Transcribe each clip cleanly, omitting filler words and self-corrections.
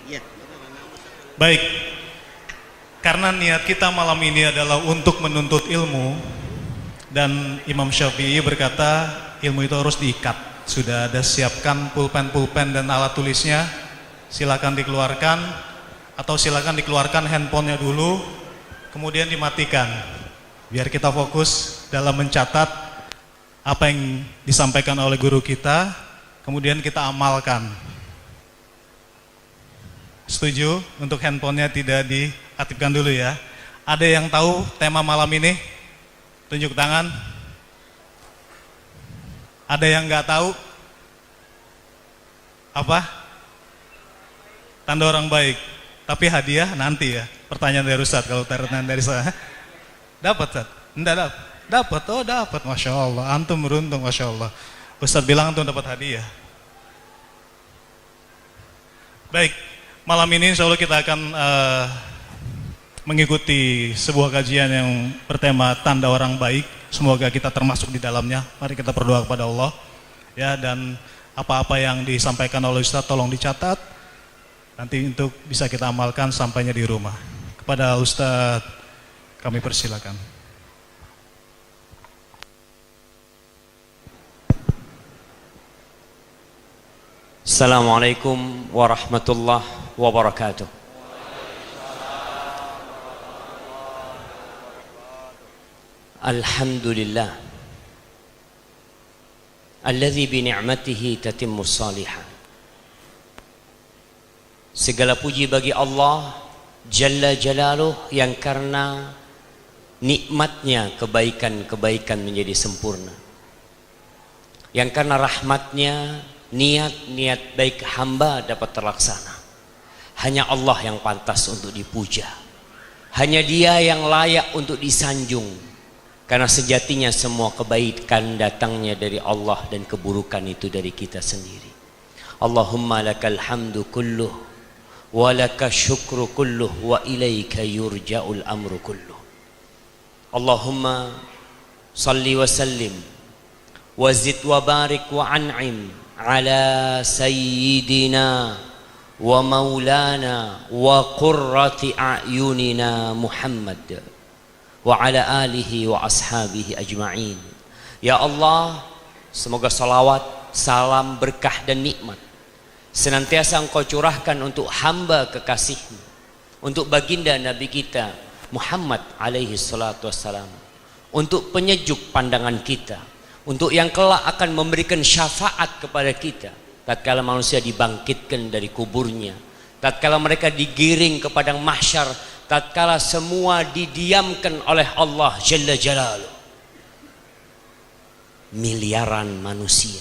Iya. Baik, karena niat kita malam ini adalah untuk menuntut ilmu, dan Imam Syafi'i berkata ilmu itu harus diikat. Sudah ada siapkan pulpen dan alat tulisnya, silakan dikeluarkan, atau silakan dikeluarkan handphonenya dulu, kemudian dimatikan, biar kita fokus dalam mencatat apa yang disampaikan oleh guru kita, kemudian kita amalkan. Setuju untuk handphonenya tidak diaktifkan dulu ya. Ada yang tahu tema malam ini? Tunjuk tangan. Ada yang nggak tahu? Apa? Tanda orang baik. Tapi hadiah nanti ya. Pertanyaan dari Ustadz, kalau pertanyaan dari saya. Dapat Ustadz? Enggak dapat. Dapat, oh dapat. Masya Allah, antum beruntung, Masya Allah. Ustadz bilang antum dapat hadiah. Baik. Malam ini insya Allah kita akan mengikuti sebuah kajian yang bertema tanda orang baik. Semoga kita termasuk di dalamnya. Mari kita berdoa kepada Allah. Ya, dan apa-apa yang disampaikan oleh Ustaz tolong dicatat. Nanti untuk bisa kita amalkan sampainya di rumah. Kepada Ustaz kami persilakan. Assalamualaikum warahmatullahi wabarakatuh. Alhamdulillah alladzi bi ni'matihi tatimmus shalihat. Segala puji bagi Allah Jalla Jalaluh yang karena nikmatnya kebaikan-kebaikan menjadi sempurna, yang karena rahmatnya niat-niat baik hamba dapat terlaksana. Hanya Allah yang pantas untuk dipuja, hanya Dia yang layak untuk disanjung, karena sejatinya semua kebaikan datangnya dari Allah dan keburukan itu dari kita sendiri. Allahumma lakal hamdu kulluh wa laka syukru kulluh wa ilaika yurja'ul amru kulluh. Allahumma salli wa sallim wa zid wa barik wa an'im ala sayyidina wa maulana wa qurrati a'yunina Muhammad wa ala alihi wa ashabihi ajma'in. Ya Allah, semoga salawat, salam, berkah dan nikmat senantiasa Engkau curahkan untuk hamba kekasih-Mu, untuk baginda Nabi kita Muhammad alaihi salatu wassalam, untuk penyejuk pandangan kita, untuk yang kelak akan memberikan syafaat kepada kita tatkala manusia dibangkitkan dari kuburnya, tatkala mereka digiring ke padang mahsyar, tatkala semua didiamkan oleh Allah Jalla Jalaluh. Miliaran manusia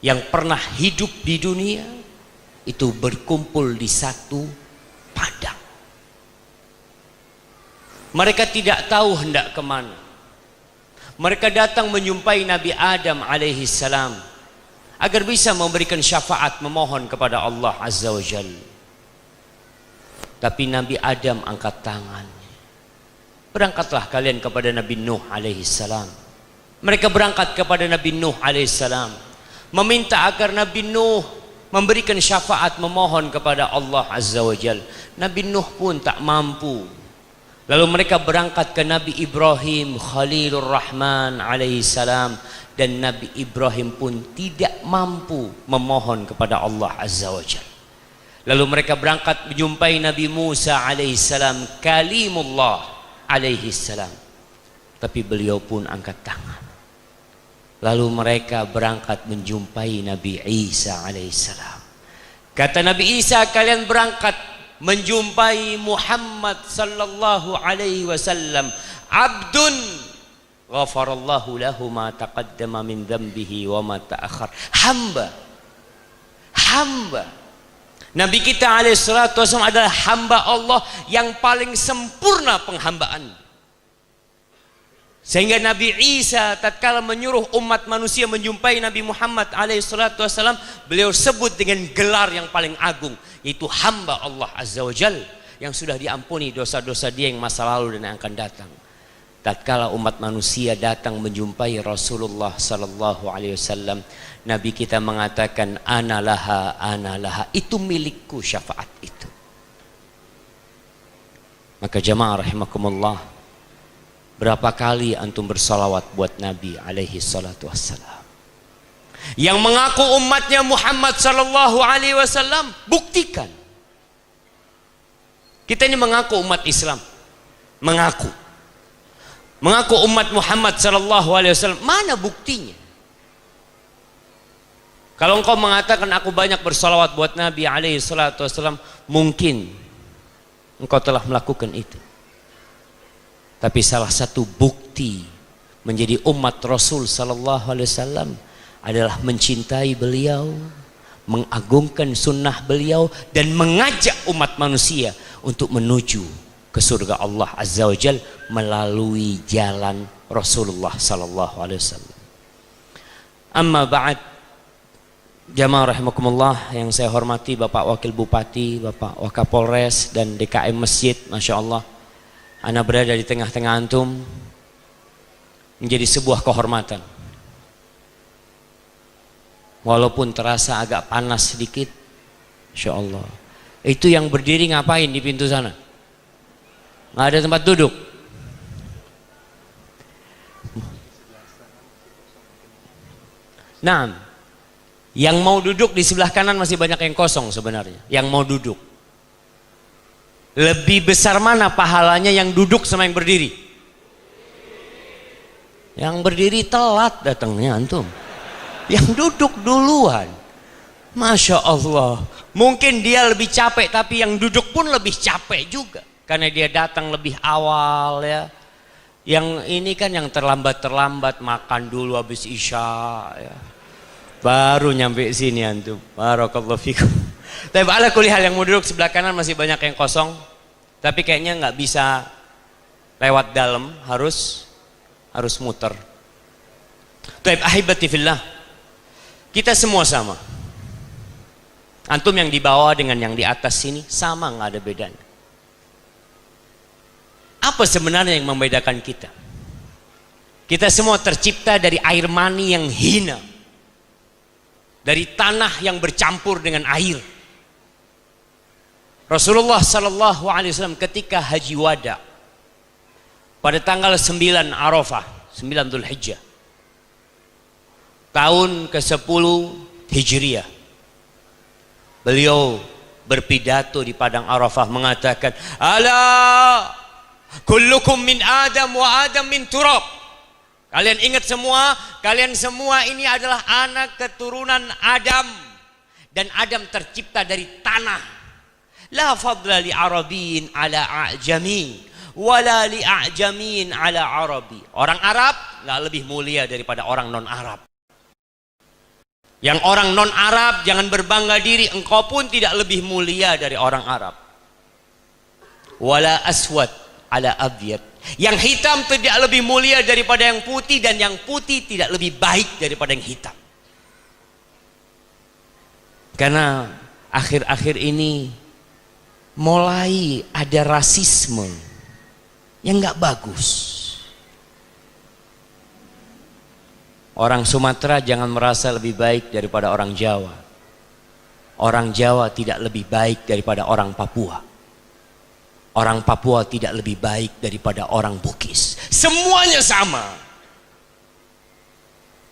yang pernah hidup di dunia itu berkumpul di satu padang. Mereka tidak tahu hendak kemana. Mereka datang menjumpai Nabi Adam alaihi salam agar bisa memberikan syafaat, memohon kepada Allah Azza wa Jalla. Tapi Nabi Adam angkat tangan. Berangkatlah kalian kepada Nabi Nuh alaihi salam. Mereka berangkat kepada Nabi Nuh alaihi salam, meminta agar Nabi Nuh memberikan syafaat, memohon kepada Allah Azza wa Jalla. Nabi Nuh pun tak mampu. Lalu mereka berangkat ke Nabi Ibrahim Khalilur Rahman alaihi salam, dan Nabi Ibrahim pun tidak mampu memohon kepada Allah Azza wa Jalla. Lalu mereka berangkat menjumpai Nabi Musa alaihi salam, kalimullah alaihi salam, tapi beliau pun angkat tangan. Lalu mereka berangkat menjumpai Nabi Isa alaihi salam. Kata Nabi Isa, kalian berangkat menjumpai Muhammad sallallahu alaihi wasallam, abdun ghafarallahu lahu ma taqaddama min dhanbihi wa ma ta'akhkhar. Hamba. Nabi kita alaihi salatu wasallam adalah hamba Allah yang paling sempurna penghambaan. Sehingga Nabi Isa tatkala menyuruh umat manusia menjumpai Nabi Muhammad alaihi salatu wasallam, beliau sebut dengan gelar yang paling agung, yaitu hamba Allah Azza wa Jalla, yang sudah diampuni dosa-dosa dia yang masa lalu dan yang akan datang. tatkala umat manusia datang menjumpai Rasulullah sallallahu alaihi wasallam, Nabi kita mengatakan ana laha, itu milikku syafaat itu. Maka jamaah rahimakumullah, berapa kali antum bersalawat buat Nabi alaihi salatu wassalam? Yang mengaku umatnya Muhammad sallallahu alaihi wasallam, buktikan. Kita ini mengaku umat Islam, mengaku umat Muhammad sallallahu alaihi wasallam, mana buktinya? Kalau engkau mengatakan aku banyak bersalawat buat Nabi alaihi salatu wasallam, mungkin engkau telah melakukan itu. Tapi salah satu bukti menjadi umat Rasul sallallahu alaihi wasallam adalah mencintai beliau, mengagungkan sunnah beliau, dan mengajak umat manusia untuk menuju ke surga Allah Azza wa Jal melalui jalan Rasulullah sallallahu alaihi wasallam. Amma ba'd, jamaah rahimakumullah yang saya hormati Bapak Wakil Bupati, Bapak Wakapolres dan DKM Masjid, Masya Allah, ana berada di tengah-tengah antum menjadi sebuah kehormatan. Walaupun terasa agak panas sedikit, Masya Allah. Itu yang berdiri ngapain di pintu sana? Nggak ada tempat duduk. Nah, yang mau duduk di sebelah kanan masih banyak yang kosong sebenarnya. Yang mau duduk. Lebih besar mana pahalanya yang duduk sama yang berdiri? Yang berdiri telat datangnya antum. Yang duduk duluan. Masya Allah. Mungkin dia lebih capek, tapi yang duduk pun lebih capek juga. Karena dia datang lebih awal ya. Yang ini kan yang terlambat makan dulu habis isya ya. Baru nyampe sini antum. Barakallahu fikum. Tapi ala kulli hal, yang mau duduk sebelah kanan masih banyak yang kosong. Tapi kayaknya nggak bisa lewat dalam, harus muter. Taib ahibati fillah. Kita semua sama. Antum yang di bawah dengan yang di atas sini sama, nggak ada bedanya. Apa sebenarnya yang membedakan kita? Kita semua tercipta dari air mani yang hina, dari tanah yang bercampur dengan air. Rasulullah sallallahu alaihi wasallam ketika haji wada pada tanggal 9 Arafah, 9 Dzulhijjah, tahun ke-10 Hijriah, beliau berpidato di padang Arafah mengatakan, ala kullukum min Adam wa Adam min turab. Kalian ingat semua, kalian semua ini adalah anak keturunan Adam, dan Adam tercipta dari tanah. La fadla li Arabin ala a'jami wala li a'jamin ala Arabi. Orang Arab nggak lebih mulia daripada orang non Arab. Yang orang non Arab jangan berbangga diri, engkau pun tidak lebih mulia dari orang Arab. Wala aswad ala abyad. Yang hitam tidak lebih mulia daripada yang putih, dan yang putih tidak lebih baik daripada yang hitam. Karena akhir-akhir ini mulai ada rasisme yang nggak bagus. Orang Sumatera jangan merasa lebih baik daripada orang Jawa. Orang Jawa tidak lebih baik daripada orang Papua. Orang Papua tidak lebih baik daripada orang Bugis. Semuanya sama.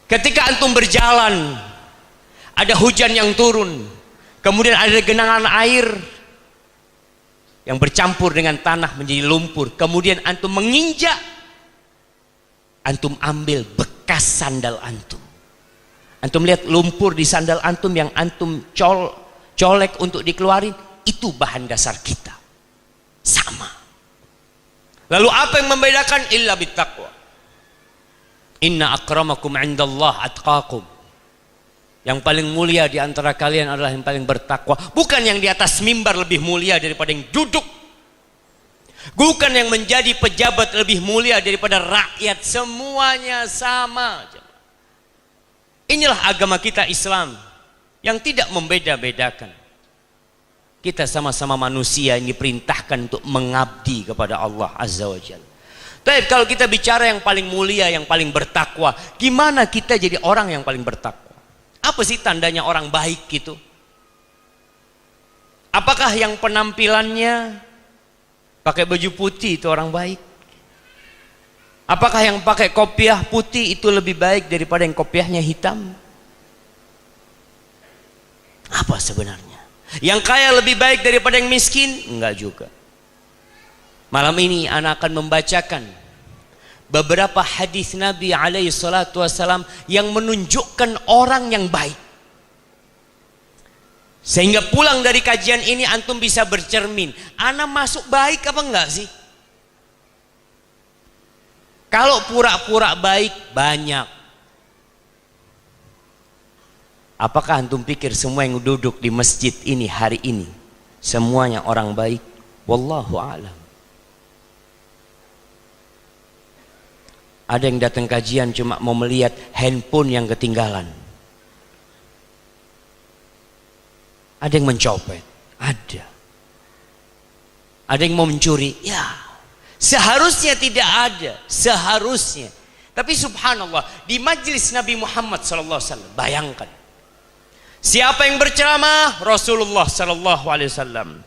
Ketika antum berjalan, ada hujan yang turun, kemudian ada genangan air yang bercampur dengan tanah menjadi lumpur, kemudian antum menginjak, antum ambil bekas sandal antum. Antum lihat lumpur di sandal antum yang antum colek untuk dikeluarin, itu bahan dasar kita. Sama. Lalu apa yang membedakan? Illa bittaqwa. Inna akramakum indallah atqakum. Yang paling mulia di antara kalian adalah yang paling bertakwa. Bukan yang di atas mimbar lebih mulia daripada yang duduk. Bukan yang menjadi pejabat lebih mulia daripada rakyat. Semuanya sama. Inilah agama kita Islam yang tidak membeda-bedakan. Kita sama-sama manusia yang diperintahkan untuk mengabdi kepada Allah Azza wa Jalla. Tapi kalau kita bicara yang paling mulia, yang paling bertakwa, gimana kita jadi orang yang paling bertakwa? Apa sih tandanya orang baik gitu? Apakah yang penampilannya pakai baju putih itu orang baik? Apakah yang pakai kopiah putih itu lebih baik daripada yang kopiahnya hitam? Apa sebenarnya? Yang kaya lebih baik daripada yang miskin? Enggak juga. Malam ini anak akan membacakan beberapa hadis Nabi alaihi salatu wasalam yang menunjukkan orang yang baik. Sehingga pulang dari kajian ini antum bisa bercermin, anak masuk baik apa enggak sih? Kalau pura-pura baik banyak. Apakah antum pikir semua yang duduk di masjid ini hari ini semuanya orang baik? Wallahu a'lam. Ada yang datang kajian cuma mau melihat handphone yang ketinggalan. Ada yang mencopet, ada. Ada yang mau mencuri, ya. Seharusnya tidak ada, seharusnya. Tapi subhanallah, di majlis Nabi Muhammad SAW, bayangkan. Siapa yang berceramah? Rasulullah SAW.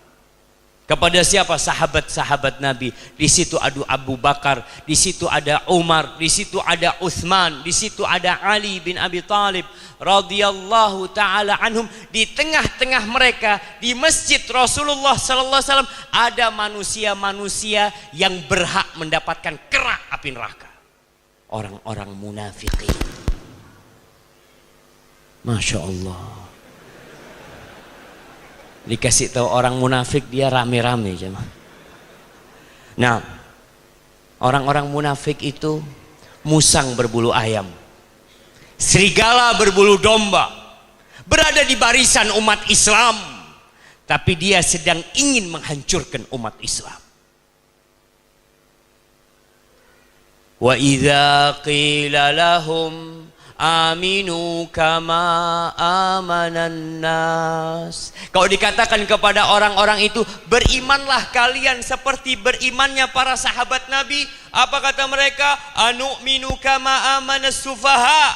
Kepada siapa? Sahabat-sahabat Nabi. Di situ ada Abu Bakar, di situ ada Umar, di situ ada Uthman, di situ ada Ali bin Abi Thalib radhiyallahu taala anhum. Di tengah-tengah mereka di masjid Rasulullah sallallahu alaihi wasallam ada manusia-manusia yang berhak mendapatkan kerak api neraka. Orang-orang munafikin. Masya Allah. Dikasih tahu orang munafik dia rame-rame jemaah. Nah, orang-orang munafik itu musang berbulu ayam, serigala berbulu domba, berada di barisan umat Islam, tapi dia sedang ingin menghancurkan umat Islam. Wa idza qila lahum aminu kama amanan nas. Kalau dikatakan kepada orang-orang itu, berimanlah kalian seperti berimannya para sahabat Nabi, apa kata mereka? Anu'minu kama amanas sufaha.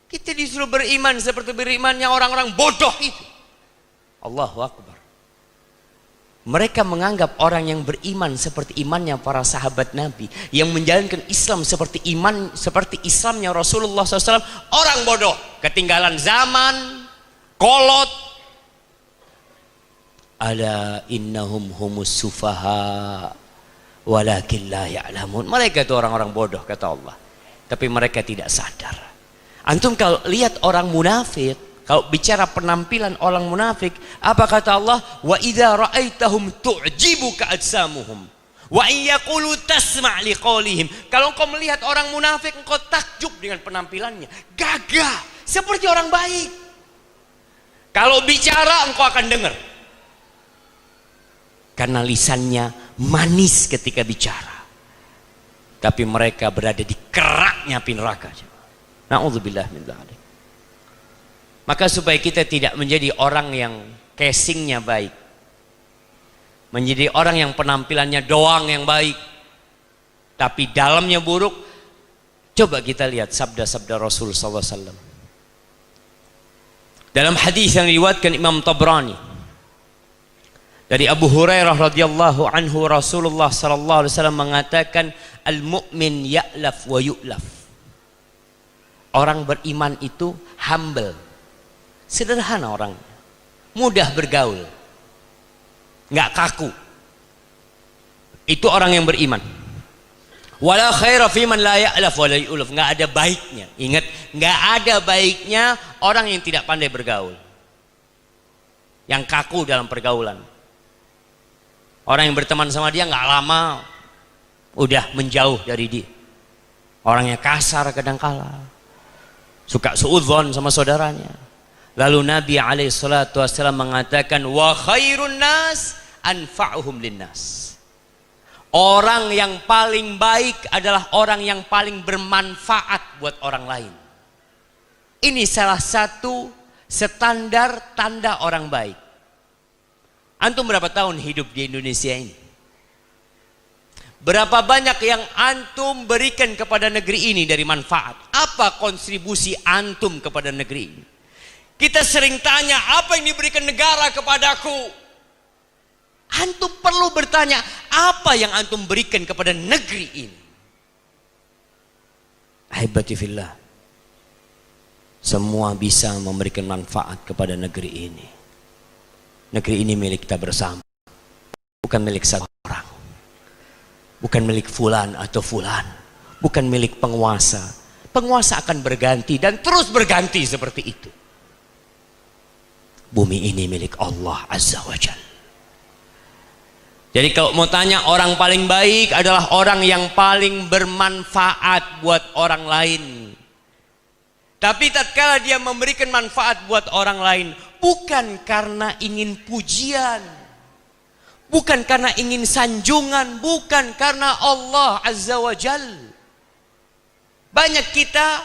Kita disuruh beriman seperti berimannya orang-orang bodoh itu. Allahu Akbar. Mereka menganggap orang yang beriman seperti imannya para sahabat Nabi, yang menjalankan Islam seperti Islamnya Rasulullah SAW, orang bodoh, ketinggalan zaman, kolot. Ala innahum humus sufaha walakin la ya'lamun. Mereka itu orang-orang bodoh kata Allah, tapi mereka tidak sadar. Antum kalau lihat orang munafik, kalau bicara penampilan orang munafik, apa kata Allah? Wa idza ra'aitahum tu'jibuka ajsamuhum wa in yaqulu tasma' liqaulihim. Kalau engkau melihat orang munafik, engkau takjub dengan penampilannya, gagah seperti orang baik. Kalau bicara engkau akan dengar, karena lisannya manis ketika bicara, tapi mereka berada di keraknya api neraka. Na'udzubillah min dzalik. Maka supaya kita tidak menjadi orang yang casingnya baik, menjadi orang yang penampilannya doang yang baik, tapi dalamnya buruk, coba kita lihat sabda-sabda Rasul SAW. Dalam hadis yang diriwayatkan Imam Tabrani dari Abu Hurairah radhiyallahu anhu, Rasulullah sallallahu alaihi wasallam mengatakan, al-mu'min ya'laf wa yu'laf. Orang beriman itu humble, sederhana orangnya, mudah bergaul, nggak kaku. Itu orang yang beriman. Wala khaira fi man la ya'laf wa la yu'laf. Nggak ada baiknya. Ingat, nggak ada baiknya orang yang tidak pandai bergaul, yang kaku dalam pergaulan. Orang yang berteman sama dia nggak lama udah menjauh dari dia. Orangnya kasar kadangkala, suka suudzon sama saudaranya. Lalu Nabi SAW mengatakan, wa khairun nas anfa'uhum linnas. Orang yang paling baik adalah orang yang paling bermanfaat buat orang lain. Ini salah satu standar tanda orang baik. Antum berapa tahun hidup di Indonesia ini? Berapa banyak yang antum berikan kepada negeri ini dari manfaat? Apa kontribusi antum kepada negeri ini? Kita sering tanya, apa yang diberikan negara kepadaku? Antum perlu bertanya, apa yang antum berikan kepada negeri ini? Ahibati fillah, semua bisa memberikan manfaat kepada negeri ini. Negeri ini milik kita bersama, bukan milik satu orang, bukan milik fulan atau fulan, bukan milik penguasa. Penguasa akan berganti dan terus berganti seperti itu. Bumi ini milik Allah Azza wa Jalla. Jadi kalau mau tanya, orang paling baik adalah orang yang paling bermanfaat buat orang lain. Tapi tatkala dia memberikan manfaat buat orang lain, bukan karena ingin pujian, bukan karena ingin sanjungan, bukan karena Allah Azza wa Jal. Banyak kita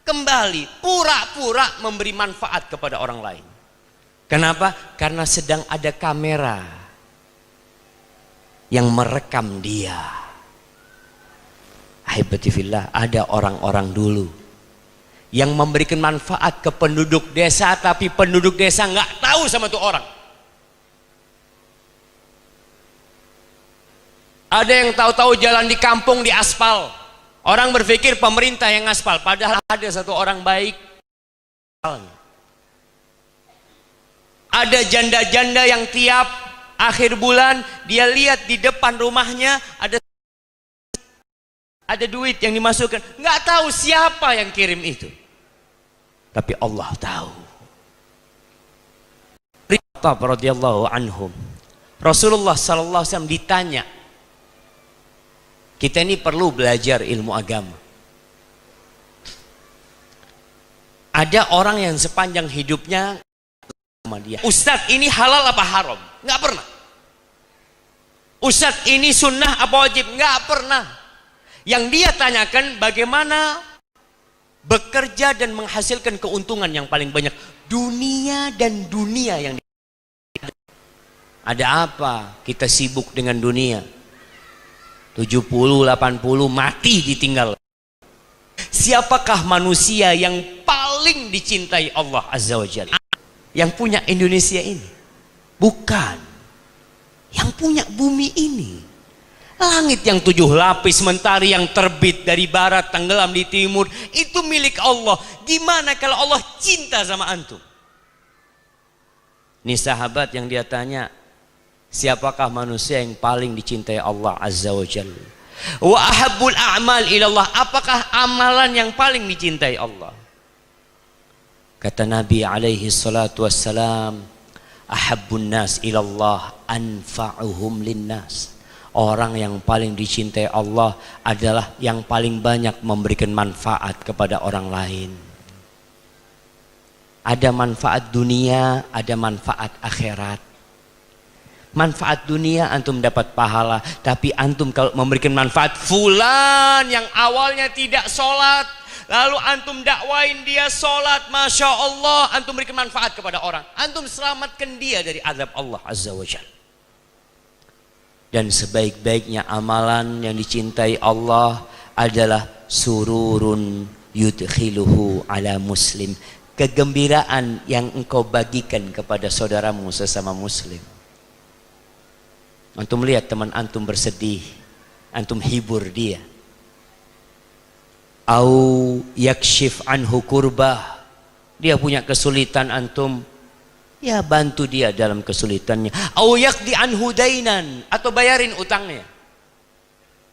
kembali pura-pura memberi manfaat kepada orang lain. Kenapa? Karena sedang ada kamera yang merekam dia. Ahibati fillah, ada orang-orang dulu yang memberikan manfaat ke penduduk desa, tapi penduduk desa nggak tahu sama tuh orang. Ada yang tahu-tahu jalan di kampung di aspal. Orang berpikir pemerintah yang aspal, padahal ada satu orang baik. Ada janda-janda yang tiap akhir bulan dia lihat di depan rumahnya ada duit yang dimasukkan, nggak tahu siapa yang kirim itu, tapi Allah tahu. Radhiyallahu anhum, Rasulullah sallallahu alaihi wasallam ditanya, kita ini perlu belajar ilmu agama. Ada orang yang sepanjang hidupnya sama dia, Ustadz ini halal apa haram? Nggak pernah. Ustadz ini sunnah apa wajib? Nggak pernah. Yang dia tanyakan bagaimana bekerja dan menghasilkan keuntungan yang paling banyak. Dunia dan dunia yang ada apa? Kita sibuk dengan dunia. 70, 80 mati ditinggal. Siapakah manusia yang paling dicintai Allah Azza wa Jalla? Yang punya Indonesia ini? Bukan. Yang punya bumi ini, langit yang 7 lapis, mentari yang terbit dari barat, tenggelam di timur, itu milik Allah. Gimana kalau Allah cinta sama antum? Ini sahabat yang dia tanya, siapakah manusia yang paling dicintai Allah Azza wa Jalla? Wa ahabbul a'mal ilallah, apakah amalan yang paling dicintai Allah? Kata Nabi alaihi salatu wassalam, ahabbun nas ilallah anfa'uhum linnas. Orang yang paling dicintai Allah adalah yang paling banyak memberikan manfaat kepada orang lain. Ada manfaat dunia, ada manfaat akhirat. Manfaat dunia antum dapat pahala, tapi antum kalau memberikan manfaat, fulan yang awalnya tidak sholat, lalu antum dakwain dia sholat, Masya Allah, antum berikan manfaat kepada orang, antum selamatkan dia dari azab Allah Azza wa Jalla. Dan sebaik-baiknya amalan yang dicintai Allah adalah sururun yudkhiluhu ala muslim, kegembiraan yang engkau bagikan kepada saudaramu sesama muslim. Antum lihat teman antum bersedih, antum hibur dia. Au yakshif anhu kurbah, dia punya kesulitan, antum ya bantu dia dalam kesulitannya. Au yaqdi anhu dainan, atau bayarin utangnya.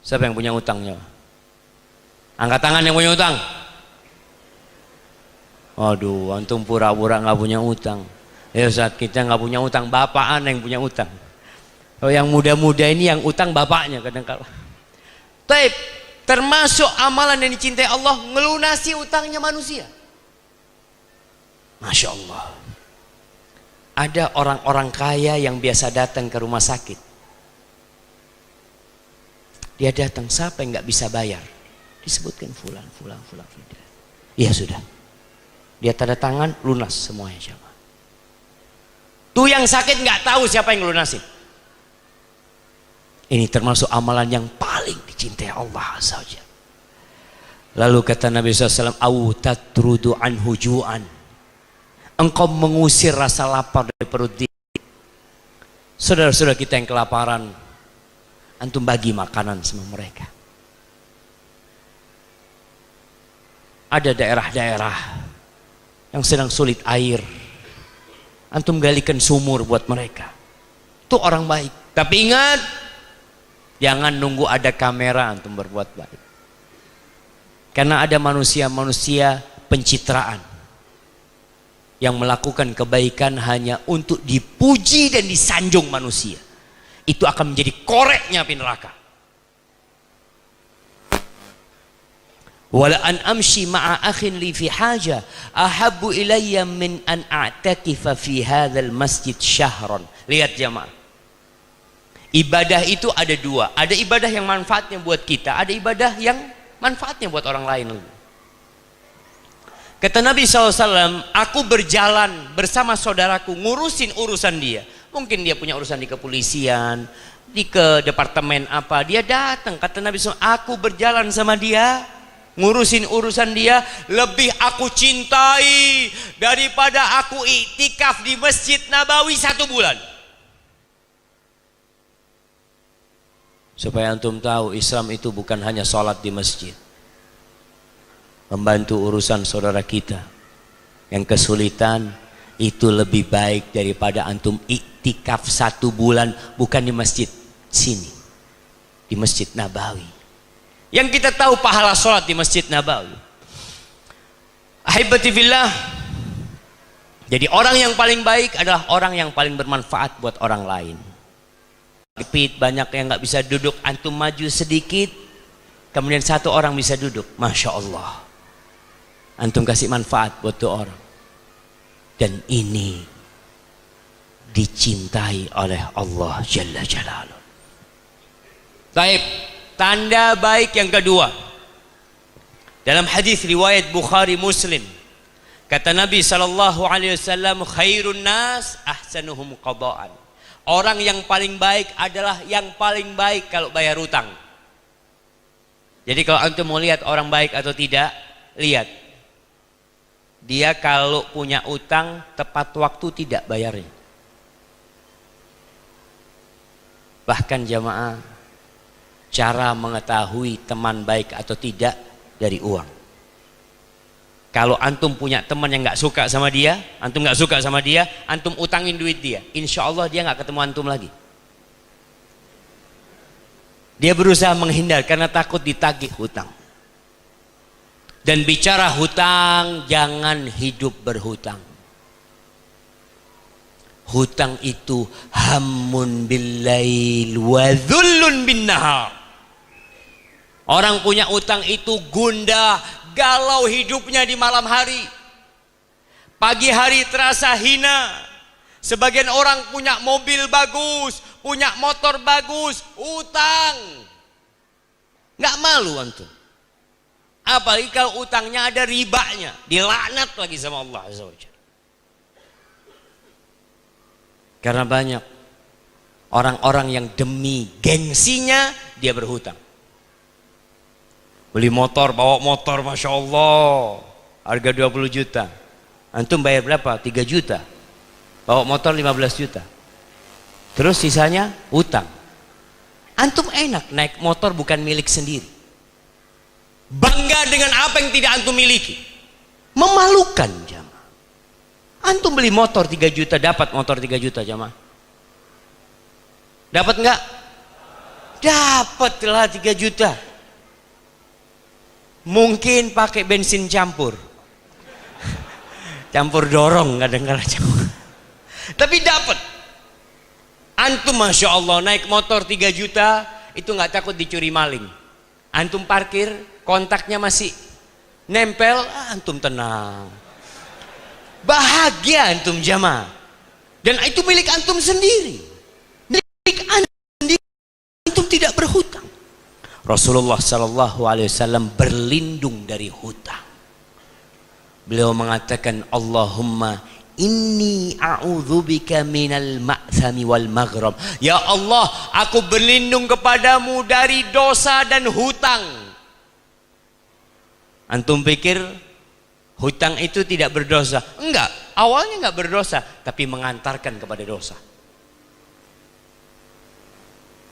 Siapa yang punya utangnya? Angkat tangan yang punya utang. Waduh, antum pura-pura nggak punya utang. Ya saat kita nggak punya utang, bapak yang punya utang. Oh, yang muda-muda ini yang utang bapaknya kadang-kala. Taib, termasuk amalan yang dicintai Allah, ngelunasi utangnya manusia. Masya Allah. Ada orang-orang kaya yang biasa datang ke rumah sakit. Dia datang, siapa yang nggak bisa bayar? Disebutkan fulan. Iya sudah. Dia tanda tangan, lunas semuanya. Tuh yang sakit nggak tahu siapa yang lunasin. Ini termasuk amalan yang paling mencintai Allah Azza wa Jalla. Lalu kata Nabi SAW, au tatrudu anhu ju'an, engkau mengusir rasa lapar dari perut dia. Saudara-saudara kita yang kelaparan, antum bagi makanan sama mereka. Ada daerah-daerah yang sedang sulit air, antum galikan sumur buat mereka. Itu orang baik. Tapi ingat, jangan nunggu ada kamera antum berbuat baik. Karena ada manusia-manusia pencitraan yang melakukan kebaikan hanya untuk dipuji dan disanjung manusia. Itu akan menjadi koreknya api neraka. Wala an amshi ma'a akhin li fi haja ahabbu ilayya min an a'takifa fi hadzal masjid syahran. Lihat jamaah, ibadah itu ada dua. Ada ibadah yang manfaatnya buat kita, ada ibadah yang manfaatnya buat orang lain. Kata Nabi SAW, aku berjalan bersama saudaraku ngurusin urusan dia. Mungkin dia punya urusan di kepolisian, di ke departemen apa, dia datang. Kata Nabi SAW, aku berjalan sama dia, ngurusin urusan dia, lebih aku cintai daripada aku iktikaf di Masjid Nabawi 1 bulan. Supaya antum tahu, Islam itu bukan hanya sholat di masjid, membantu urusan saudara kita yang kesulitan, itu lebih baik daripada antum iktikaf 1 bulan bukan di masjid sini, di Masjid Nabawi. Yang kita tahu pahala sholat di Masjid Nabawi. Ahibati fillah. Jadi orang yang paling baik adalah orang yang paling bermanfaat buat orang lain. Banyak yang nggak bisa duduk, antum maju sedikit, kemudian 1 orang bisa duduk, masya Allah, antum kasih manfaat buat 2 orang, dan ini dicintai oleh Allah Jalla Jalaluh. Baik, tanda baik yang kedua, dalam hadis riwayat Bukhari Muslim, kata Nabi SAW, khairun nas ahsanuhum qada'an. Orang yang paling baik adalah yang paling baik kalau bayar hutang. Jadi kalau antum mau lihat orang baik atau tidak, lihat dia kalau punya utang tepat waktu tidak bayarnya. Bahkan jamaah, cara mengetahui teman baik atau tidak dari uang. Kalau antum punya teman yang nggak suka sama dia, antum nggak suka sama dia, antum utangin duit dia, insya Allah dia nggak ketemu antum lagi. Dia berusaha menghindar karena takut ditagih hutang. Dan bicara hutang, jangan hidup berhutang. Hutang itu hammun billail wa dhullun bin nahar. Orang punya utang itu gundah, galau hidupnya di malam hari. Pagi hari terasa hina. Sebagian orang punya mobil bagus, punya motor bagus, utang. Nggak malu antum. Apalagi kalau utangnya ada ribanya, dilaknat lagi sama Allah Azza wa Jalla. Karena banyak orang-orang yang demi gengsinya dia berhutang. Beli motor, bawa motor, masya Allah, harga 20 juta. Antum bayar berapa? 3 juta. Bawa motor 15 juta. Terus sisanya utang. Antum enak naik motor bukan milik sendiri. Bangga dengan apa yang tidak antum miliki. Memalukan jamaah. Antum beli motor 3 juta, dapat motor 3 juta jamaah. Dapat enggak? Dapatlah 3 juta. Mungkin pakai bensin campur dorong kadang-kadang. Tapi dapat. Antum masya Allah naik motor 3 juta itu nggak takut dicuri maling. Antum parkir, kontaknya masih nempel, antum tenang, bahagia antum jamaah. Dan itu milik antum sendiri, milik antum sendiri. Antum tidak berhutang. Rasulullah SAW berlindung dari hutang. Beliau mengatakan, Allahumma Inni a'udzubika minal ma'thami wal maghram. Ya Allah, aku berlindung kepadamu dari dosa dan hutang. Antum pikir hutang itu tidak berdosa? Enggak, awalnya enggak berdosa, tapi mengantarkan kepada dosa.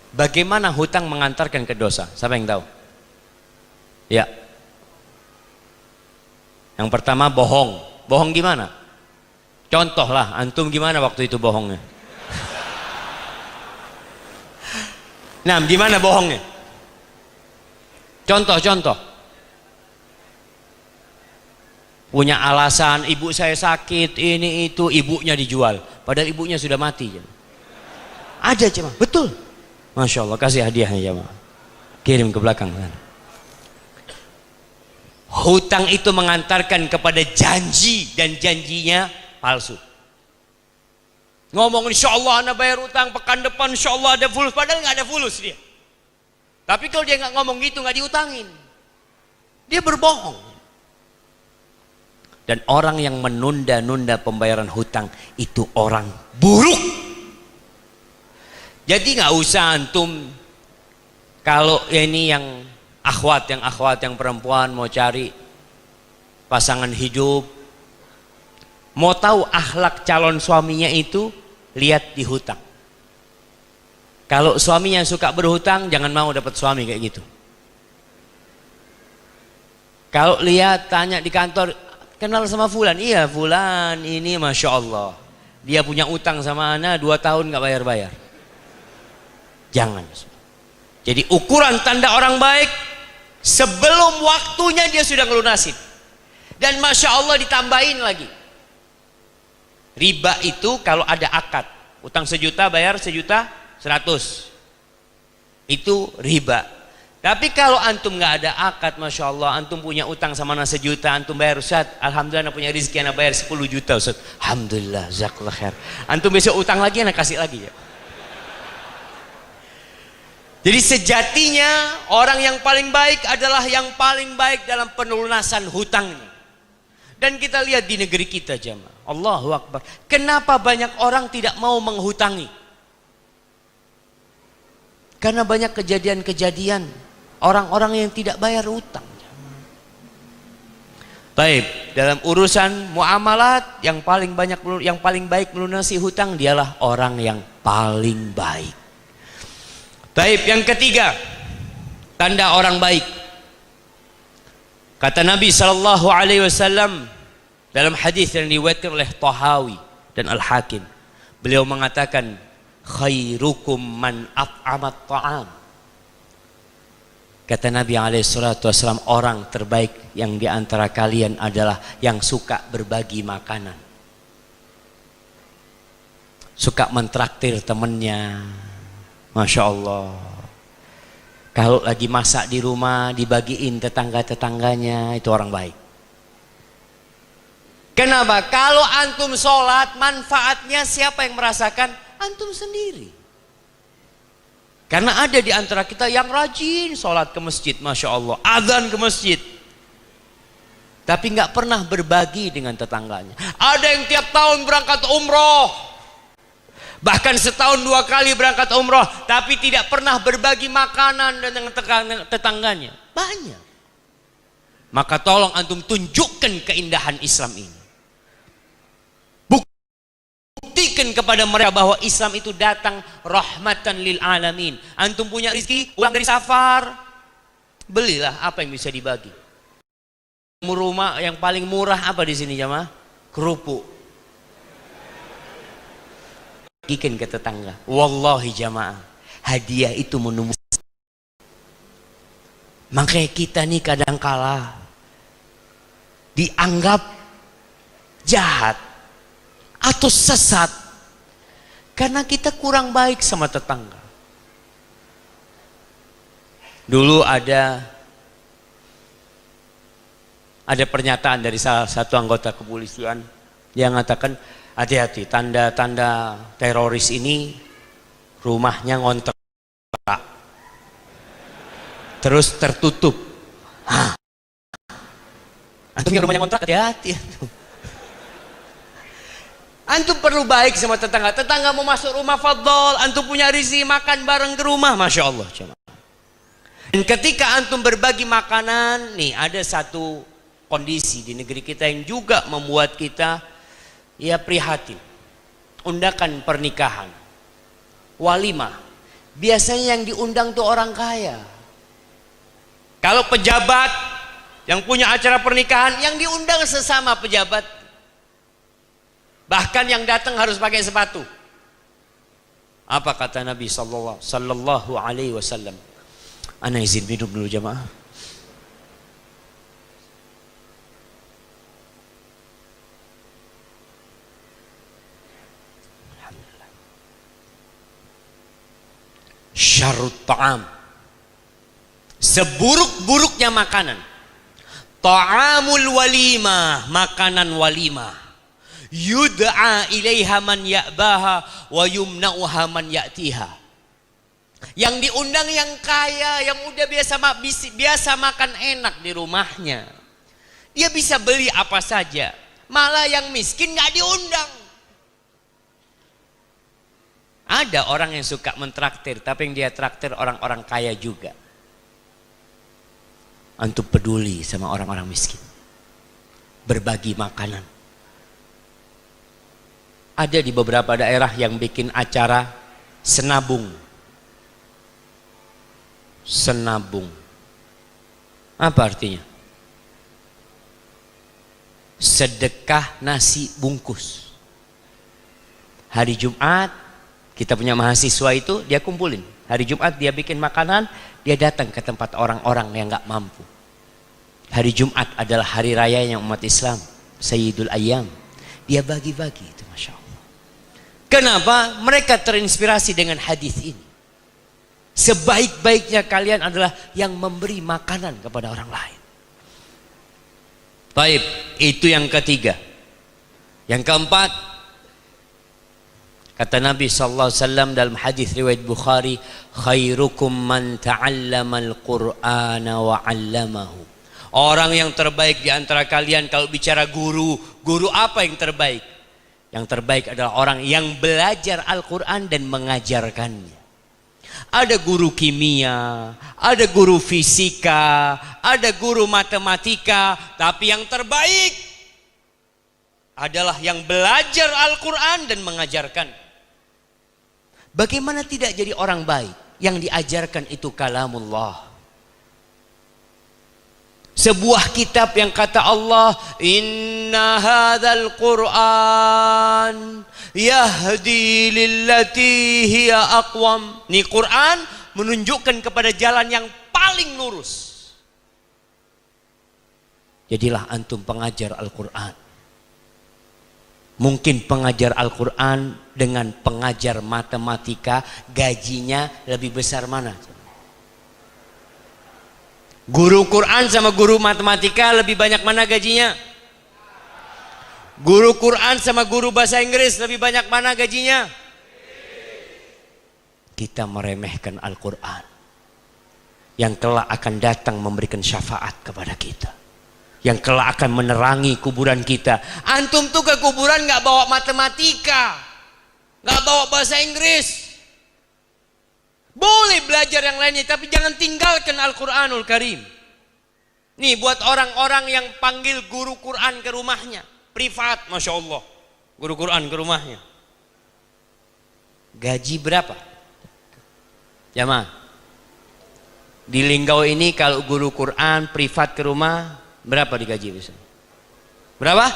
Bagaimana hutang mengantarkan ke dosa? Siapa yang tahu? Ya. Yang pertama bohong. Bohong gimana? Contoh lah, antum gimana waktu itu bohongnya? Nah, gimana bohongnya? Contoh. Punya alasan, ibu saya sakit, ini itu, ibunya dijual. Padahal ibunya sudah mati. Ada cuma, betul. Masya Allah, kasih hadiahnya jemaah. Kirim ke belakang. Hutang itu mengantarkan kepada janji, dan janjinya palsu. Ngomong insya Allah anda bayar utang pekan depan, insya Allah ada fulus, padahal nggak ada fulus dia. Tapi kalau dia nggak ngomong gitu, nggak diutangin, dia berbohong. Dan orang yang menunda-nunda pembayaran hutang itu orang buruk. Jadi nggak usah antum, kalau ini yang akhwat yang perempuan mau cari pasangan hidup, mau tahu akhlak calon suaminya itu, lihat di hutang. Kalau suaminya suka berhutang, jangan mau dapat suami kayak gitu. Kalau lihat, tanya di kantor, kenal sama fulan? Iya fulan ini Masya Allah, dia punya utang sama ana 2 tahun nggak bayar-bayar. Jangan. Jadi ukuran tanda orang baik, sebelum waktunya dia sudah ngelunasin. Dan Masya Allah ditambahin lagi, riba itu kalau ada akad, utang 1 juta bayar 1.100.000, itu riba. Tapi kalau antum nggak ada akad, Masya Allah, antum punya utang sama anak 1 juta, antum bayar, Ustaz, alhamdulillah anak punya rezeki, anak bayar 10 juta Ustaz, alhamdulillah, jazakallah khair. Antum besok utang lagi, anak kasih lagi ya. Jadi sejatinya orang yang paling baik adalah yang paling baik dalam penelunasan hutangnya. Dan kita lihat di negeri kita jemaah, Allahu Akbar, kenapa banyak orang tidak mau menghutangi? Karena banyak kejadian-kejadian orang-orang yang tidak bayar utang. Baik, dalam urusan muamalat yang paling baik melunasi hutang dialah orang yang paling baik. Baik, yang ketiga, tanda orang baik. Kata Nabi sallallahu alaihi wasallam dalam hadis yang diriwayatkan oleh Tahawi dan Al-Hakim, beliau mengatakan, khairukum man at'amat ta'am. Kata Nabi alaihi salatu wasallam, orang terbaik yang di antara kalian adalah yang suka berbagi makanan. Suka mentraktir temannya. Masya Allah. Kalau lagi masak di rumah, dibagiin tetangga-tetangganya, itu orang baik. Kenapa? Kalau antum sholat, manfaatnya siapa yang merasakan? Antum sendiri. Karena ada di antara kita yang rajin sholat ke masjid, Masya Allah, azan ke masjid, tapi nggak pernah berbagi dengan tetangganya. Ada yang tiap tahun berangkat umroh, bahkan setahun 2 kali berangkat umroh, tapi tidak pernah berbagi makanan dengan tetangganya. Banyak. Maka tolong antum tunjukkan keindahan Islam ini. Buktikan kepada mereka bahwa Islam itu datang rahmatan lil alamin. Antum punya rezeki, uang dari safar, belilah apa yang bisa dibagi. Rumah yang paling murah apa di sini jamaah? Kerupuk. Bagikan ke tetangga. Wallahi jamaah, hadiah itu menumbuh. Makanya kita nih kadang kala dianggap jahat atau sesat karena kita kurang baik sama tetangga. Dulu ada pernyataan dari salah satu anggota kepolisian yang mengatakan, hati-hati, tanda-tanda teroris ini rumahnya ngontrak terus tertutup. Antum yang rumahnya ngontrak, hati-hati. Antum perlu baik sama tetangga. Tetangga mau masuk rumah, fadol. Antum punya rezeki makan bareng ke rumah, masya Allah. Dan ketika antum berbagi makanan, nih ada satu kondisi di negeri kita yang juga membuat kita ya prihatin. Undakan pernikahan, walimah. Biasanya yang diundang tuh orang kaya. Kalau pejabat yang punya acara pernikahan, yang diundang sesama pejabat. Bahkan yang datang harus pakai sepatu. Apa kata Nabi sallallahu alaihi wasallam? Ana izin minum dulu jamaah. Syarrut ta'am, seburuk-buruknya makanan, ta'amul walimah, makanan walimah. Yud'a ilaiha man ya'baha wa yumna'uha man ya'tiha. Yang diundang yang kaya, yang udah biasa makan enak di rumahnya. Dia bisa beli apa saja. Malah yang miskin nggak diundang. Ada orang yang suka mentraktir, tapi yang dia traktir orang-orang kaya juga. Antum peduli sama orang-orang miskin. Berbagi makanan. Ada di beberapa daerah yang bikin acara senabung. Senabung. Apa artinya? Sedekah nasi bungkus. Hari Jumat, kita punya mahasiswa itu, dia kumpulin. Hari Jumat dia bikin makanan, dia datang ke tempat orang-orang yang gak mampu. Hari Jumat adalah hari rayanya umat Islam, Sayyidul Ayyam. Dia bagi-bagi itu, Masya Allah. Kenapa? Mereka terinspirasi dengan hadis ini. Sebaik-baiknya kalian adalah yang memberi makanan kepada orang lain. Baik, itu yang ketiga. Yang keempat, kata Nabi SAW dalam hadis riwayat Bukhari, khairukum man ta'allamal Qur'ana wa 'allamahu. Orang yang terbaik di antara kalian kalau bicara guru, guru apa yang terbaik? Yang terbaik adalah orang yang belajar Al-Quran dan mengajarkannya. Ada guru kimia, ada guru fisika, ada guru matematika, tapi yang terbaik adalah yang belajar Al-Quran dan mengajarkan. Bagaimana tidak jadi orang baik? Yang diajarkan itu kalamullah. Sebuah kitab yang kata Allah, inna hadzal Qur'an yahdi lillati hiya aqwam. Ini Quran menunjukkan kepada jalan yang paling lurus. Jadilah antum pengajar Al-Quran. Mungkin pengajar Al-Quran dengan pengajar matematika gajinya lebih besar mana? Guru Quran sama guru matematika lebih banyak mana gajinya? Guru Quran sama guru bahasa Inggris lebih banyak mana gajinya? Kita meremehkan Al-Quran yang kelak akan datang memberikan syafaat kepada kita, yang kelak akan menerangi kuburan kita. Antum tuh ke kuburan gak bawa matematika, gak bawa bahasa Inggris. Boleh belajar yang lainnya, tapi jangan tinggalkan Al-Quranul Karim. Nih buat orang-orang yang panggil guru Quran ke rumahnya, privat, Masya Allah, guru Quran ke rumahnya. Gaji berapa? Jamaah, di Linggau ini kalau guru Quran privat ke rumah, berapa digaji biasanya? Berapa?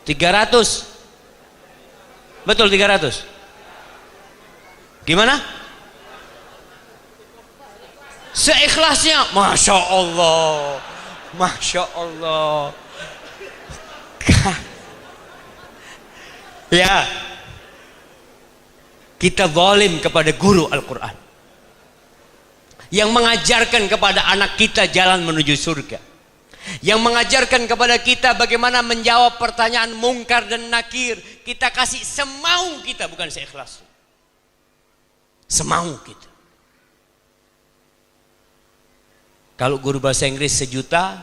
300. Betul 300. Gimana? Seikhlasnya, Masya Allah, Masya Allah. Ya, kita zalim kepada guru Al-Quran yang mengajarkan kepada anak kita jalan menuju surga, yang mengajarkan kepada kita bagaimana menjawab pertanyaan mungkar dan nakir. Kita kasih semau kita, bukan seikhlasnya. Semau kita. Kalau guru bahasa Inggris 1 juta,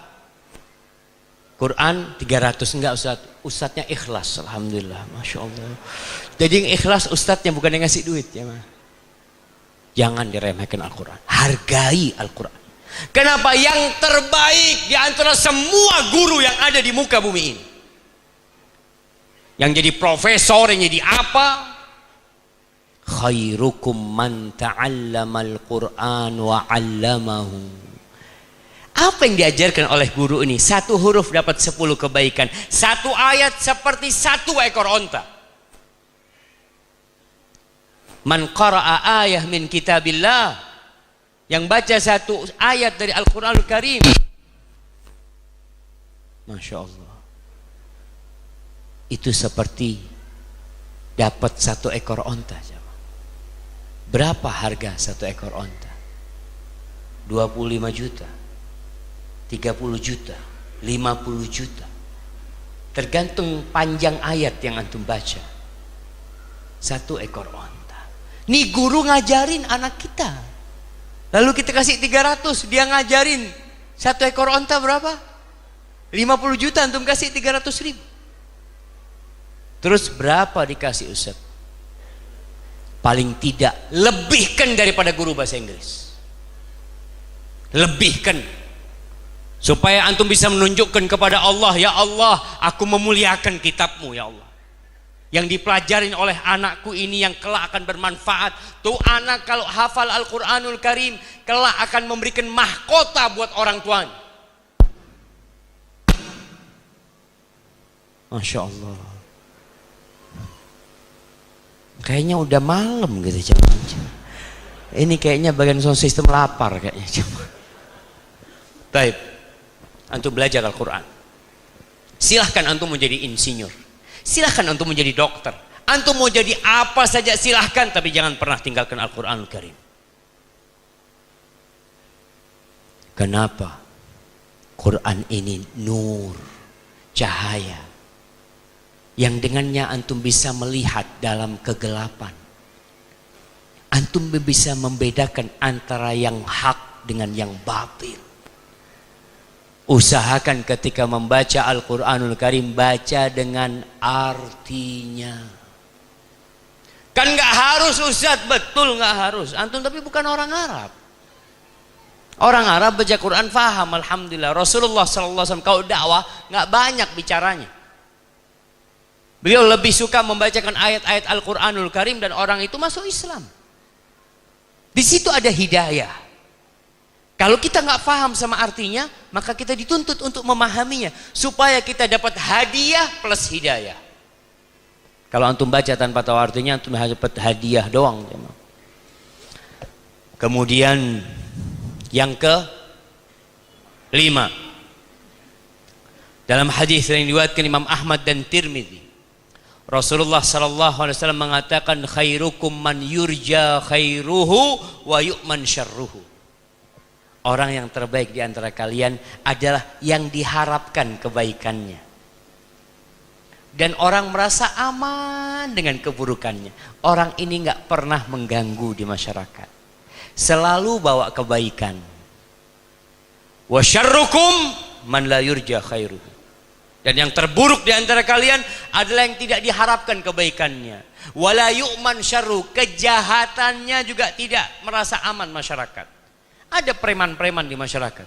Quran 300 enggak Ustaz. Ustaznya ikhlas, alhamdulillah, masya Allah. Jadi yang ikhlas ustaznya, bukan yang ngasih duit ya. Jangan diremehkan Al-Quran, hargai Al-Quran. Kenapa? Yang terbaik di antara semua guru yang ada di muka bumi ini, yang jadi profesor, yang jadi apa? Khairukum man ta'allamal Qur'an wa 'allamahu. Apa yang diajarkan oleh guru ini? Satu huruf dapat 10 kebaikan. Satu ayat seperti 1 ekor onta. Man qara'a ayah min kitabillah, yang baca 1 ayat dari Al-Quranul Karim, masya Allah, itu seperti dapat 1 ekor onta. Berapa harga 1 ekor onta? 25 juta, 30 juta, 50 juta. Tergantung panjang ayat yang antum baca. 1 ekor onta. Nih guru ngajarin anak kita. Lalu kita kasih 300, dia ngajarin 1 ekor onta berapa? 50 juta, antum kasih 300 ribu. Terus berapa dikasih Ustaz? Paling tidak lebihkan daripada guru bahasa Inggris. Lebihkan. Supaya antum bisa menunjukkan kepada Allah, ya Allah, aku memuliakan kitabmu ya Allah. Yang dipelajarin oleh anakku ini yang kelak akan bermanfaat. Tuh anak kalau hafal Al-Quranul Karim, kelak akan memberikan mahkota buat orang tuanya. Masya Allah. Kayaknya udah malam gitu jam. Ini kayaknya bagian sound system lapar kayaknya. Baik. Antum belajar Al-Quran. Silahkan antum menjadi insinyur. Silahkan antum menjadi dokter. Antum mau jadi apa saja silahkan, tapi jangan pernah tinggalkan Al-Quranul Karim. Kenapa? Quran ini nur, cahaya, yang dengannya antum bisa melihat dalam kegelapan. Antum bisa membedakan antara yang hak dengan yang batil. Usahakan ketika membaca Al-Quranul Karim, baca dengan artinya. Kan gak harus Ustaz, betul gak harus. Antum tapi bukan orang Arab. Orang Arab baca Quran faham, alhamdulillah. Rasulullah SAW kalau dakwah gak banyak bicaranya. Beliau lebih suka membacakan ayat-ayat Al-Quranul Karim dan orang itu masuk Islam. Di situ ada hidayah. Kalau kita nggak paham sama artinya, maka kita dituntut untuk memahaminya supaya kita dapat hadiah plus hidayah. Kalau antum baca tanpa tahu artinya, antum hanya dapat hadiah doang. Kemudian yang ke-5, dalam hadis yang diriwayatkan Imam Ahmad dan Tirmidzi, Rasulullah SAW mengatakan, khairukum man yurja khairuhu wa yu'man syarruhu. Orang yang terbaik di antara kalian adalah yang diharapkan kebaikannya. Dan orang merasa aman dengan keburukannya. Orang ini nggak pernah mengganggu di masyarakat. Selalu bawa kebaikan. Wa syarrukum man la yurja khairuhu. Dan yang terburuk di antara kalian adalah yang tidak diharapkan kebaikannya. Wala yu'man syarru, kejahatannya juga tidak merasa aman masyarakat. Ada preman-preman di masyarakat.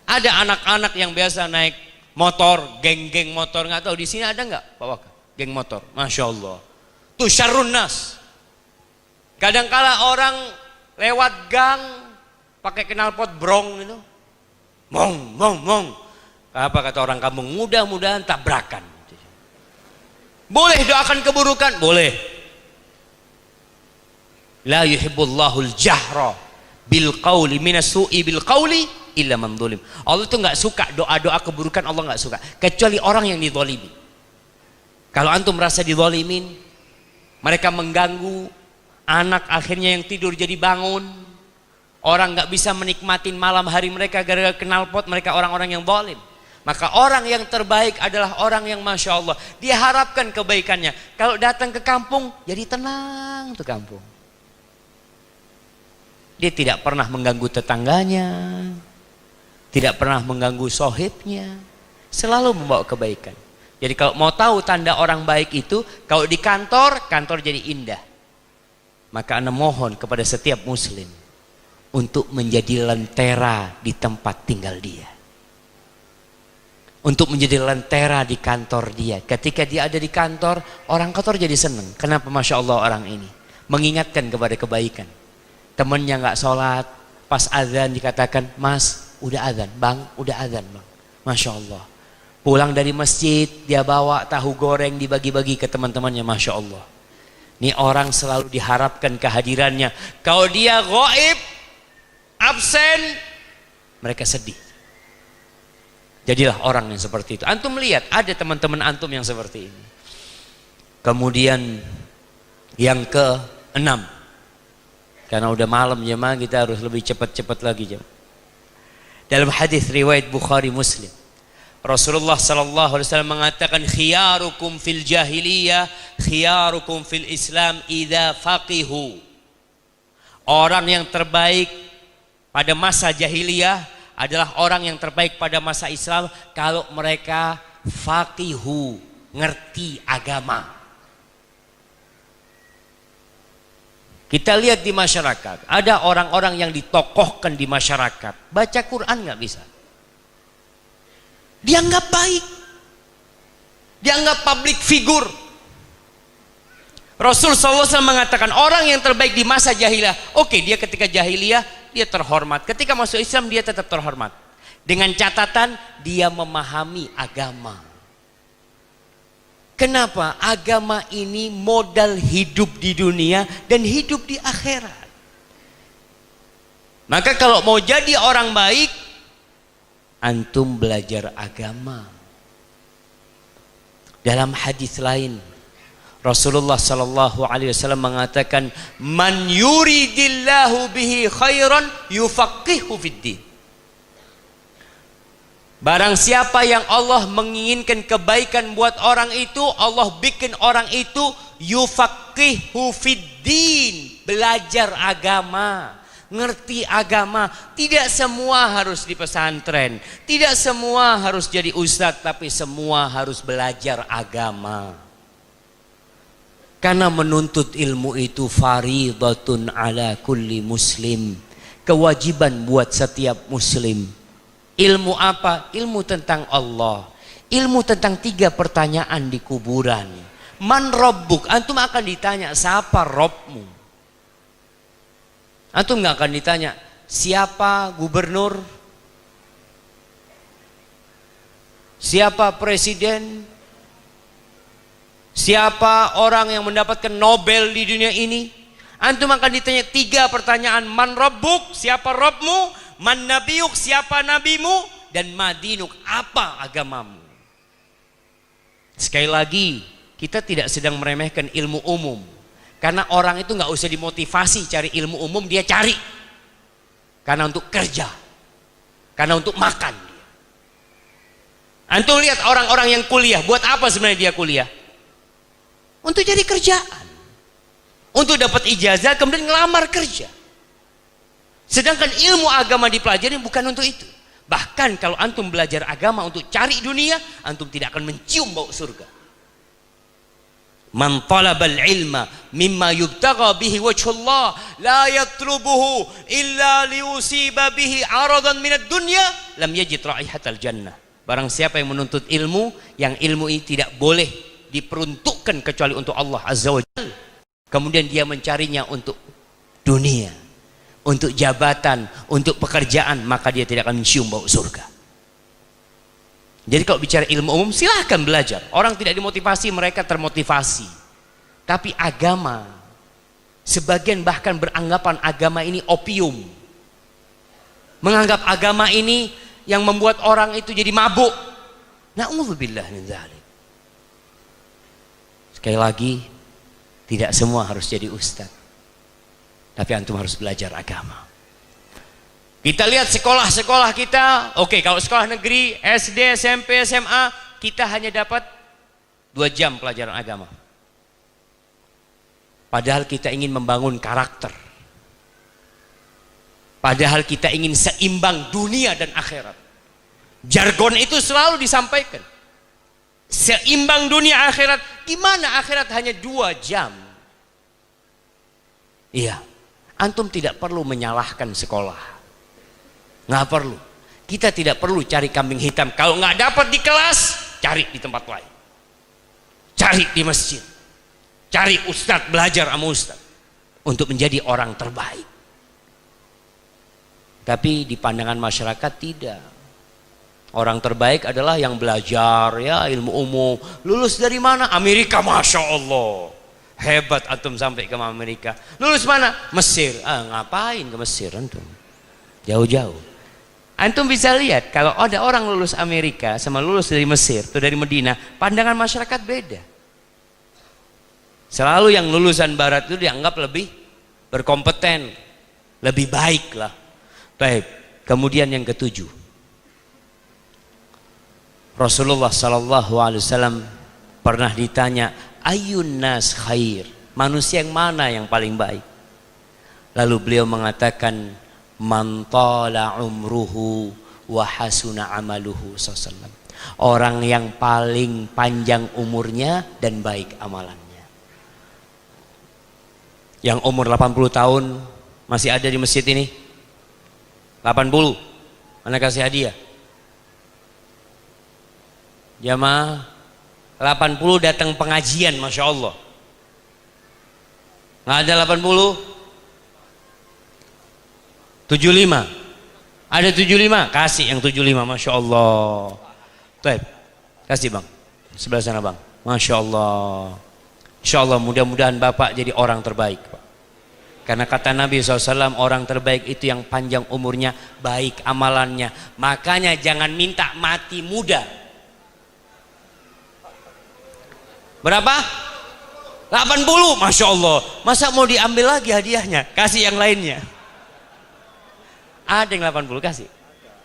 Ada anak-anak yang biasa naik motor, geng-geng motor, nggak tahu di sini ada nggak Pak Waka? Geng motor, masya Allah. Tuh syarrun nas. Kadangkala orang lewat gang pakai knalpot brong itu, mong, mong, mong. Apa kata orang kampung? Mudah-mudahan tabrakan. Boleh doakan keburukan, boleh. La yuhibbullahul jahra bil qauli minasu'i bil qauli illa man zulim. Allah itu nggak suka doa-doa keburukan, Allah nggak suka kecuali orang yang dizalimi. Kalau antum merasa dizalimin, mereka mengganggu anak, akhirnya yang tidur jadi bangun, orang nggak bisa menikmatin malam hari mereka gara-gara knalpot, mereka orang-orang yang zalim. Maka orang yang terbaik adalah orang yang masya Allah diharapkan kebaikannya. Kalau datang ke kampung jadi tenang tuh kampung. Dia tidak pernah mengganggu tetangganya, tidak pernah mengganggu sohibnya, Selalu membawa kebaikan. Jadi kalau mau tahu tanda orang baik itu, kalau di kantor, kantor jadi indah. Maka Anda mohon kepada setiap muslim untuk menjadi lentera di tempat tinggal dia. Untuk menjadi lentera di kantor dia. Ketika dia ada di kantor, orang kantor jadi senang. Kenapa? Masya Allah orang ini mengingatkan kepada kebaikan. Temennya nggak sholat, pas azan dikatakan, Mas, udah azan, Bang, udah azan, Bang. Masya Allah. Pulang dari masjid, dia bawa tahu goreng dibagi-bagi ke teman-temannya, Masya Allah. Ini orang selalu diharapkan kehadirannya. Kalau dia gaib, absen, mereka sedih. Jadilah orang yang seperti itu. Antum lihat, ada teman-teman antum yang seperti ini. Kemudian yang ke-6. Karena udah malam jemaah, kita harus lebih cepat-cepat lagi jemaah. Dalam hadis riwayat Bukhari Muslim, Rasulullah sallallahu alaihi wasallam mengatakan, khiyarukum fil jahiliyah, khiyarukum fil Islam idza faqihu. Orang yang terbaik pada masa jahiliyah adalah orang yang terbaik pada masa Islam kalau mereka faqihu, ngerti agama. Kita lihat di masyarakat, ada orang-orang yang ditokohkan di masyarakat, baca Quran nggak bisa. Dianggap baik, dianggap public figure. Rasul SAW mengatakan orang yang terbaik di masa jahiliyah, oke, dia ketika jahiliyah dia terhormat, ketika masuk Islam dia tetap terhormat, dengan catatan dia memahami agama. Kenapa? Agama ini modal hidup di dunia dan hidup di akhirat. Maka kalau mau jadi orang baik, antum belajar agama. Dalam hadis lain, Rasulullah sallallahu alaihi wasallam mengatakan, "Man yuridillahu bihi khairan yufaqihu fiddin." Barang siapa yang Allah menginginkan kebaikan buat orang itu, Allah bikin orang itu yufaqihu fiddin, belajar agama, ngerti agama. Tidak semua harus di pesantren, tidak semua harus jadi ustadz, tapi semua harus belajar agama. Karena menuntut ilmu itu faridatun ala kulli muslim, kewajiban buat setiap muslim. Ilmu apa? Ilmu tentang Allah, ilmu tentang 3 pertanyaan di kuburan. Man rabbuk? Antum akan ditanya siapa Rabbmu. Antum nggak akan ditanya siapa gubernur, siapa presiden, siapa orang yang mendapatkan Nobel di dunia ini. Antum akan ditanya 3 pertanyaan. Man rabbuk? Siapa Rabbmu? Man nabiyuk? Siapa nabimu? Dan madinuk? Apa agamamu? Sekali lagi, kita tidak sedang meremehkan ilmu umum. Karena orang itu nggak usah dimotivasi cari ilmu umum, dia cari. Karena untuk kerja, karena untuk makan. Antum lihat orang-orang yang kuliah, buat apa sebenarnya dia kuliah? Untuk jadi kerjaan, untuk dapat ijazah kemudian ngelamar kerja. Sedangkan ilmu agama dipelajari bukan untuk itu. Bahkan kalau antum belajar agama untuk cari dunia, antum tidak akan mencium bau surga. Man talabal ilma mimma yubtagha bihi wajhullah la yatlubuhu illa liusiba bihi aradan minad dunya lam yajid raihatal jannah. Barang siapa yang menuntut ilmu, yang ilmu ini tidak boleh diperuntukkan kecuali untuk Allah Azza wa Jalla, kemudian dia mencarinya untuk dunia, untuk jabatan, untuk pekerjaan, maka dia tidak akan mencium bau surga. Jadi kalau bicara ilmu umum, silahkan belajar. Orang tidak dimotivasi, mereka termotivasi. Tapi agama, sebagian bahkan beranggapan agama ini opium, menganggap agama ini yang membuat orang itu jadi mabuk. Na'udzubillah min dzalik. Sekali lagi, tidak semua harus jadi ustadz, tapi antum harus belajar agama. Kita lihat sekolah-sekolah kita. Oke, kalau sekolah negeri, SD, SMP, SMA, kita hanya dapat 2 jam pelajaran agama. Padahal kita ingin membangun karakter. Padahal kita ingin seimbang dunia dan akhirat. Jargon itu selalu disampaikan. Seimbang dunia akhirat. Gimana akhirat hanya 2 jam? Iya, antum tidak perlu menyalahkan sekolah. Nggak perlu. Kita tidak perlu cari kambing hitam. Kalau nggak dapat di kelas, cari di tempat lain. Cari di masjid. Cari ustadz, belajar sama ustadz. Untuk menjadi orang terbaik. Tapi di pandangan masyarakat tidak. Orang terbaik adalah yang belajar ya ilmu umum. Lulus dari mana? Amerika, Masya Allah. Hebat antum sampai ke Amerika. Lulus mana? Mesir. Ngapain ke Mesir antum? Jauh-jauh. Antum bisa lihat kalau ada orang lulus Amerika sama lulus dari Mesir atau dari Medina, pandangan masyarakat beda. Selalu yang lulusan barat itu dianggap lebih berkompeten, lebih baik lah. Baik. Kemudian yang ketujuh, Rasulullah SAW pernah ditanya, Ayyun nas khair, manusia yang mana yang paling baik? Lalu beliau mengatakan, man tala umruhu wa hasuna amaluhu sallallahu. Orang yang paling panjang umurnya dan baik amalannya. Yang umur 80 tahun masih ada di masjid ini? 80. Mana kasih hadiah? Jamaah 80 datang pengajian, Masya Allah. Nggak ada 80? 75. Ada 75? Kasih yang 75, Masya Allah. Baik, kasih bang. Sebelah sana bang. Masya Allah. Insya Allah mudah-mudahan bapak jadi orang terbaik, Pak. Karena kata Nabi SAW, orang terbaik itu yang panjang umurnya, baik amalannya. Makanya jangan minta mati muda. Berapa? 80, Masya Allah. Masa mau diambil lagi hadiahnya? Kasih yang lainnya. Ada yang 80, kasih.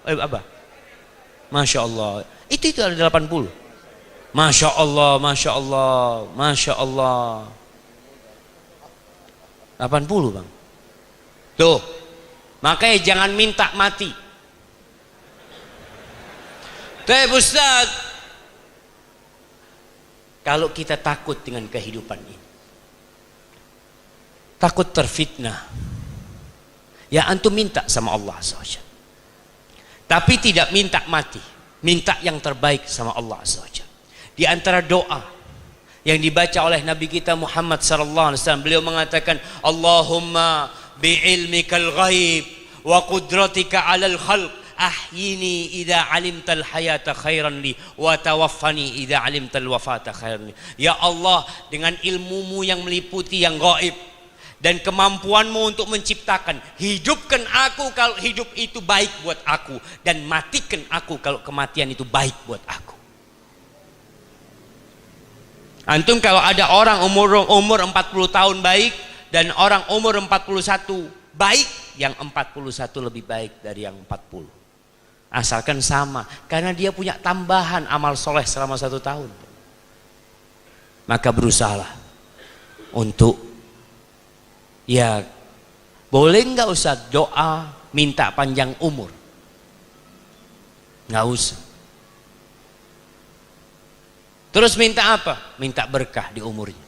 Apa? Masya Allah. Itu ada 80. Masya Allah, Masya Allah, Masya Allah. 80 bang. Tuh. Makanya jangan minta mati. Tapi Ustaz, kalau kita takut dengan kehidupan ini, takut terfitnah, ya antum minta sama Allah SWT. Tapi tidak minta mati, minta yang terbaik sama Allah SWT. Di antara doa yang dibaca oleh Nabi kita Muhammad SAW, beliau mengatakan, Allahumma bi'ilmikal ghaib wa qudratika alal khalq ahyini idha alimtal hayata khairan li wa tawaffani idha alimtal wafata khairan li. Ya Allah, dengan ilmumu yang meliputi yang gaib dan kemampuanmu untuk menciptakan, hidupkan aku kalau hidup itu baik buat aku, dan matikan aku kalau kematian itu baik buat aku. Antum kalau ada orang umur 40 tahun baik dan orang umur 41 baik, yang 41 lebih baik dari yang 40. Asalkan sama, karena dia punya tambahan amal soleh selama 1 tahun. Maka berusahalah untuk, ya boleh nggak usah doa minta panjang umur? Nggak usah. Terus minta apa? Minta berkah di umurnya.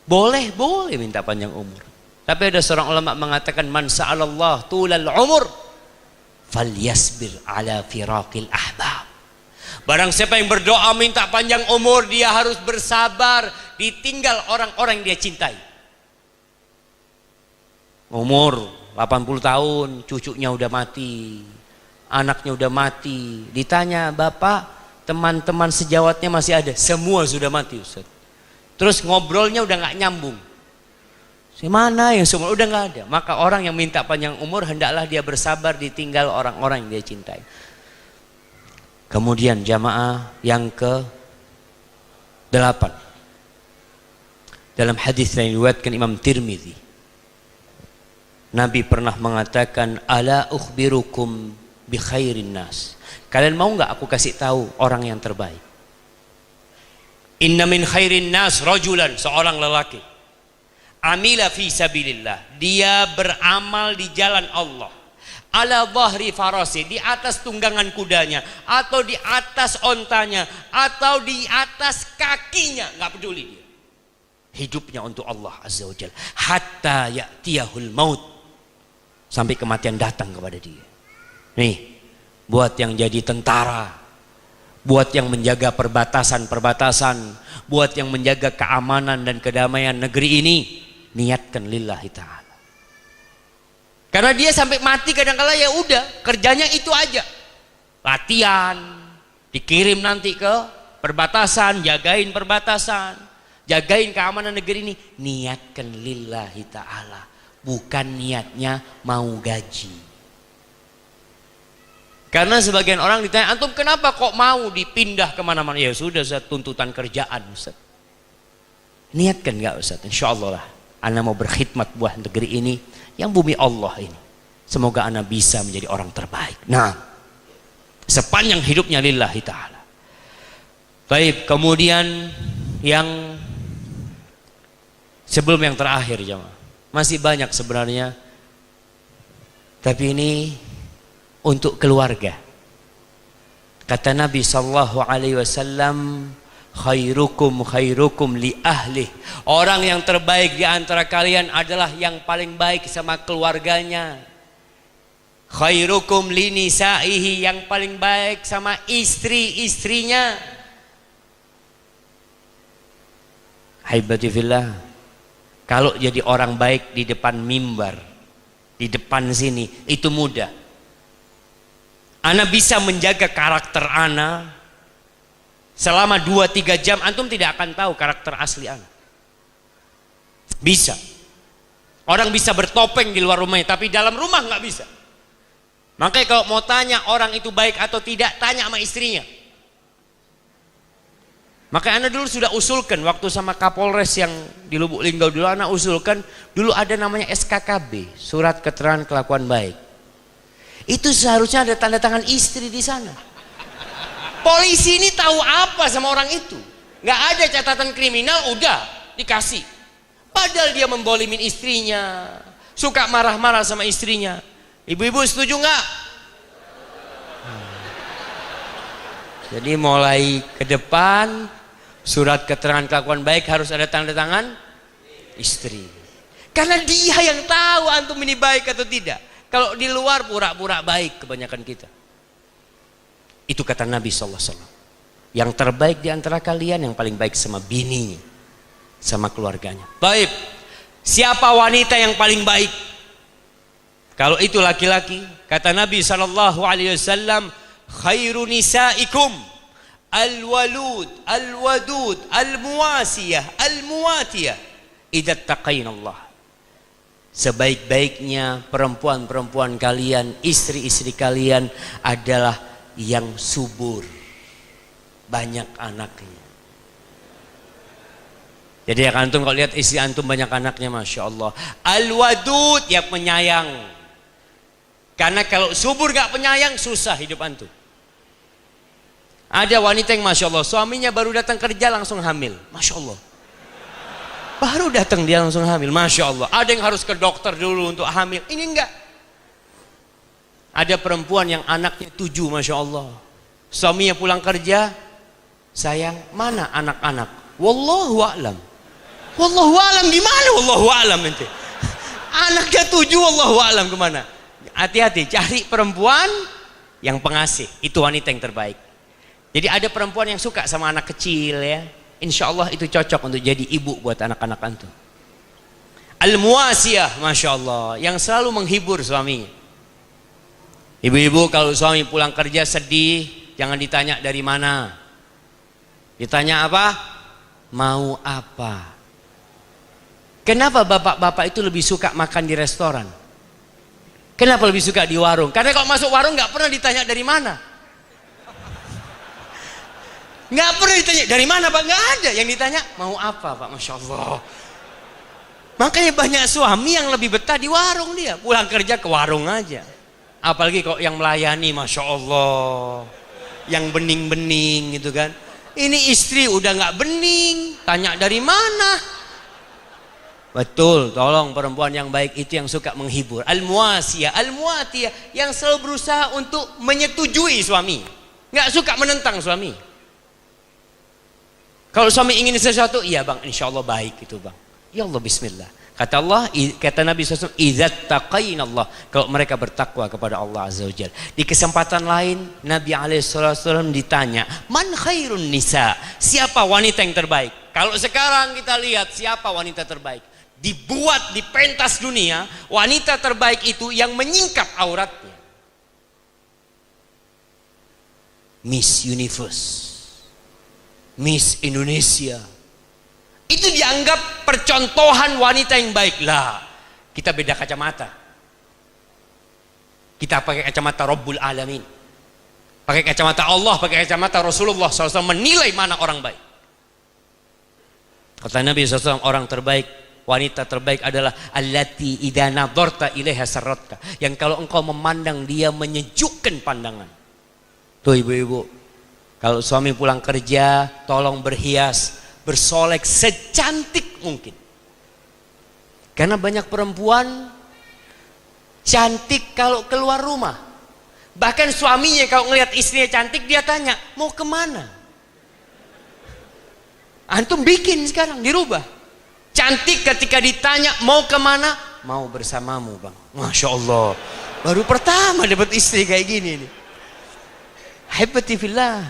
Boleh minta panjang umur. Tapi ada seorang ulama mengatakan, man sa'alallah tulal umur falyasbir ala firaqil ahbab. Barang siapa yang berdoa minta panjang umur, dia harus bersabar ditinggal orang-orang yang dia cintai. Umur 80 tahun, cucunya udah mati, anaknya udah mati. Ditanya, Bapak, teman-teman sejawatnya masih ada? Semua sudah mati, Ustaz. Terus ngobrolnya udah nggak nyambung. Mana yang semua udah nggak ada. Maka orang yang minta panjang umur hendaklah dia bersabar ditinggal orang-orang yang dia cintai. Kemudian jamaah yang ke-8, dalam hadis yang diriwayatkan Imam Tirmidzi, Nabi pernah mengatakan, ala ukhbirukum bi khairin nas. Kalian mau nggak aku kasih tahu orang yang terbaik? Inna min khairin nas rajulan, seorang lelaki, amila fi sabilillah, dia beramal di jalan Allah, ala dhahri farasi, di atas tunggangan kudanya, atau di atas ontanya, atau di atas kakinya, nggak peduli dia. Hidupnya untuk Allah Azza wa Jalla. Hatta ya'tiyahul maut, sampai kematian datang kepada dia. Nih, buat yang jadi tentara, buat yang menjaga perbatasan-perbatasan, buat yang menjaga keamanan dan kedamaian negeri ini, niatkan lillahi ta'ala. Karena dia sampai mati kadang-kala ya udah, kerjanya itu aja. Latihan, dikirim nanti ke perbatasan, jagain perbatasan, jagain keamanan negeri ini. Niatkan lillahi ta'ala, bukan niatnya mau gaji. Karena sebagian orang ditanya, antum kenapa kok mau dipindah kemana-mana? Ya sudah, Ustaz, tuntutan kerjaan, Ustaz. Niatkan nggak, Ustaz? Insya Allah lah, ana mau berkhidmat buat negeri ini, yang bumi Allah ini. Semoga ana bisa menjadi orang terbaik. Nah, sepanjang hidupnya lillahi ta'ala. Baik, kemudian yang sebelum yang terakhir, jemaah, masih banyak sebenarnya, tapi ini untuk keluarga. Kata Nabi sallallahu alaihi wasallam, khairukum khairukum li ahli. Orang yang terbaik di antara kalian adalah yang paling baik sama keluarganya. Khairukum li nisaihi, yang paling baik sama istri-istrinya. Haibati fillah, kalau jadi orang baik di depan mimbar, di depan sini, itu mudah. Ana bisa menjaga karakter ana selama 2-3 jam, antum tidak akan tahu karakter asli ana. Bisa. Orang bisa bertopeng di luar rumahnya, tapi dalam rumah nggak bisa. Makanya kalau mau tanya orang itu baik atau tidak, tanya sama istrinya. Makanya ana dulu sudah usulkan waktu sama Kapolres yang di Lubuk Linggau dulu, ana usulkan dulu ada namanya SKKB, Surat Keterangan Kelakuan Baik. Itu seharusnya ada tanda tangan istri di sana. Polisi ini tahu apa sama orang itu? Nggak ada catatan kriminal, udah dikasih. Padahal dia membolimin istrinya, suka marah-marah sama istrinya. Ibu-ibu setuju nggak? Jadi mulai ke depan, surat keterangan kelakuan baik harus ada tanda tangan istri. Karena dia yang tahu antum ini baik atau tidak. Kalau di luar pura-pura baik kebanyakan kita. Itu kata Nabi SAW. Yang terbaik di antara kalian yang paling baik sama bininya, sama keluarganya. Baik. Siapa wanita yang paling baik? Kalau itu laki-laki, kata Nabi SAW, khairu nisaikum al-walud, al-wadud, al-muwasiyah, al-muwatiyah idza taqainallah. Sebaik-baiknya perempuan-perempuan kalian, istri-istri kalian adalah yang subur, banyak anaknya. Jadi ya antum kalau lihat istri antum banyak anaknya, masya Allah. Al-wadud, yang penyayang. Karena kalau subur gak penyayang, susah hidup antum. Ada wanita yang masya Allah, suaminya baru datang kerja langsung hamil, masya Allah. Baru datang dia langsung hamil, masya Allah. Ada yang harus ke dokter dulu untuk hamil, ini enggak. Ada perempuan yang anaknya 7, masya Allah. Suaminya pulang kerja, sayang mana anak-anak? Wallahu a'lam. Wallahu a'lam gimana? Wallahu a'lam ente. Anaknya 7, wallahu a'lam kemana? Hati-hati, cari perempuan yang pengasih. Itu wanita yang terbaik. Jadi ada perempuan yang suka sama anak kecil ya. Insya Allah itu cocok untuk jadi ibu buat anak-anak antum. Al-muwasiyah, masya Allah, yang selalu menghibur suaminya. Ibu-ibu kalau suami pulang kerja sedih, jangan ditanya dari mana. Ditanya apa? Mau apa? Kenapa bapak-bapak itu lebih suka makan di restoran? Kenapa lebih suka di warung? Karena kalau masuk warung nggak pernah ditanya dari mana. Nggak pernah ditanya dari mana Pak, nggak ada. Yang ditanya mau apa Pak, masya Allah. Makanya banyak suami yang lebih betah di warung, dia pulang kerja ke warung aja. Apalagi kok yang melayani, masya Allah, yang bening-bening gitu kan. Ini istri udah nggak bening, tanya dari mana. Betul, tolong perempuan yang baik itu yang suka menghibur. Al-muasiyah, al-muatiyah, yang selalu berusaha untuk menyetujui suami, nggak suka menentang suami. Kalau suami ingin sesuatu, iya bang, insya Allah baik itu bang. Ya Allah, bismillah. Kata Allah, kata Nabi SAW, idzat taqainallah, kalau mereka bertakwa kepada Allah Azza wa Jalla. Di kesempatan lain, Nabi SAW ditanya, man khairun nisa, siapa wanita yang terbaik? Kalau sekarang kita lihat siapa wanita terbaik, dibuat di pentas dunia, wanita terbaik itu yang menyingkap auratnya. Miss Universe, Miss Indonesia, itu dianggap percontohan wanita yang baik. Lah, kita beda kacamata. Kita pakai kacamata Rabbul Alamin, pakai kacamata Allah, pakai kacamata Rasulullah SAW, menilai mana orang baik. Kata Nabi SAW, orang terbaik, wanita terbaik adalah allati idza nadharta ilaiha sarratka, yang kalau engkau memandang dia menyejukkan pandangan. Tuh ibu-ibu, kalau suami pulang kerja, tolong berhias, bersolek secantik mungkin. Karena banyak perempuan cantik kalau keluar rumah. Bahkan suaminya kalau ngelihat istrinya cantik, dia tanya, mau kemana? Antum bikin sekarang, dirubah. Cantik ketika ditanya mau kemana, mau bersamamu bang. Masya Allah, baru pertama dapat istri kayak gini nih. Hebati fillah.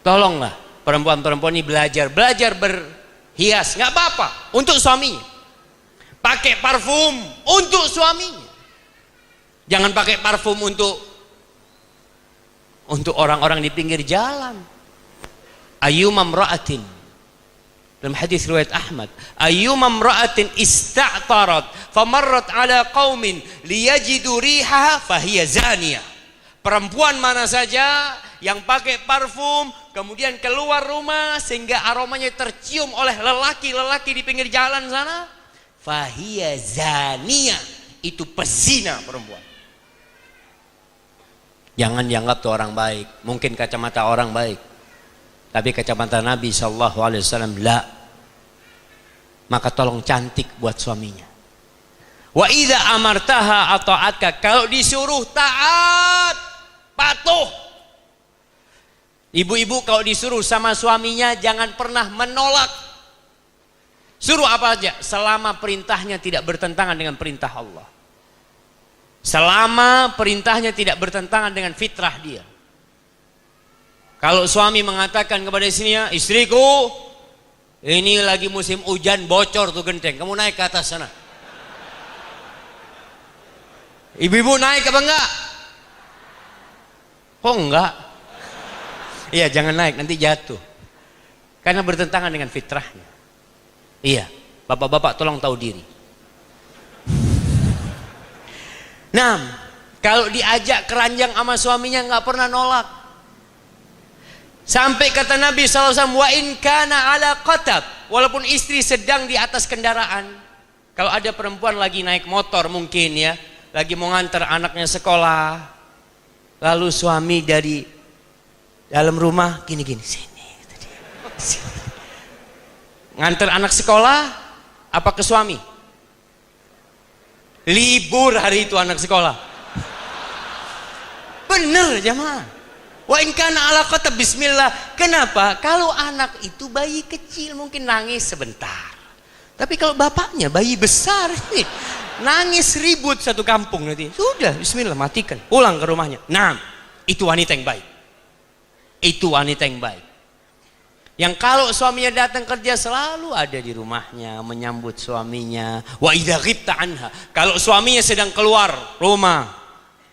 Tolonglah perempuan-perempuan ini belajar berhias, nggak apa-apa untuk suaminya. Pakai parfum untuk suaminya. Jangan pakai parfum untuk orang-orang di pinggir jalan. Ayyuma imra'atin, dalam hadis riwayat Ahmad, ayyuma imra'atin ista'tarat famarrat ala qaumin liyajidu rihaha fahiya zaniyah. Perempuan mana saja yang pakai parfum kemudian keluar rumah sehingga aromanya tercium oleh lelaki-lelaki di pinggir jalan sana, fahiya zaniyah, itu pezina perempuan. Jangan dianggap tuh orang baik, mungkin kacamata orang baik, tapi kacamata Nabi SAW la. Maka tolong cantik buat suaminya. Wa idza amartaha ata'atka, kalau disuruh taat, patuh. Ibu-ibu kalau disuruh sama suaminya jangan pernah menolak. Suruh apa aja selama perintahnya tidak bertentangan dengan perintah Allah. Selama perintahnya tidak bertentangan dengan fitrah dia. Kalau suami mengatakan kepada istrinya, istriku, ini lagi musim hujan, bocor tuh genteng, kamu naik ke atas sana. Ibu-ibu naik apa enggak? Oh enggak. Iya, jangan naik, nanti jatuh. Karena bertentangan dengan fitrahnya. Iya, bapak-bapak tolong tahu diri. Nah, kalau diajak keranjang sama suaminya nggak pernah nolak. Sampai kata Nabi SAW, wa in kana ala qatab, walaupun istri sedang di atas kendaraan. Kalau ada perempuan lagi naik motor mungkin ya, lagi mau nganter anaknya sekolah, lalu suami dari dalam rumah gini-gini, sini, nganter anak sekolah, apa ke suami? Libur hari itu anak sekolah. Bener jamaah. Wa in kana ala qatab, bismillah. Kenapa? Kalau anak itu bayi kecil mungkin nangis sebentar. Tapi kalau bapaknya bayi besar nih, nangis ribut satu kampung nanti. Sudah, bismillah, matikan. Pulang ke rumahnya. Nah, itu wanita yang baik. Itu wanita yang baik. Yang kalau suaminya datang kerja selalu ada di rumahnya menyambut suaminya. Wa idza ghibta anha, kalau suaminya sedang keluar rumah,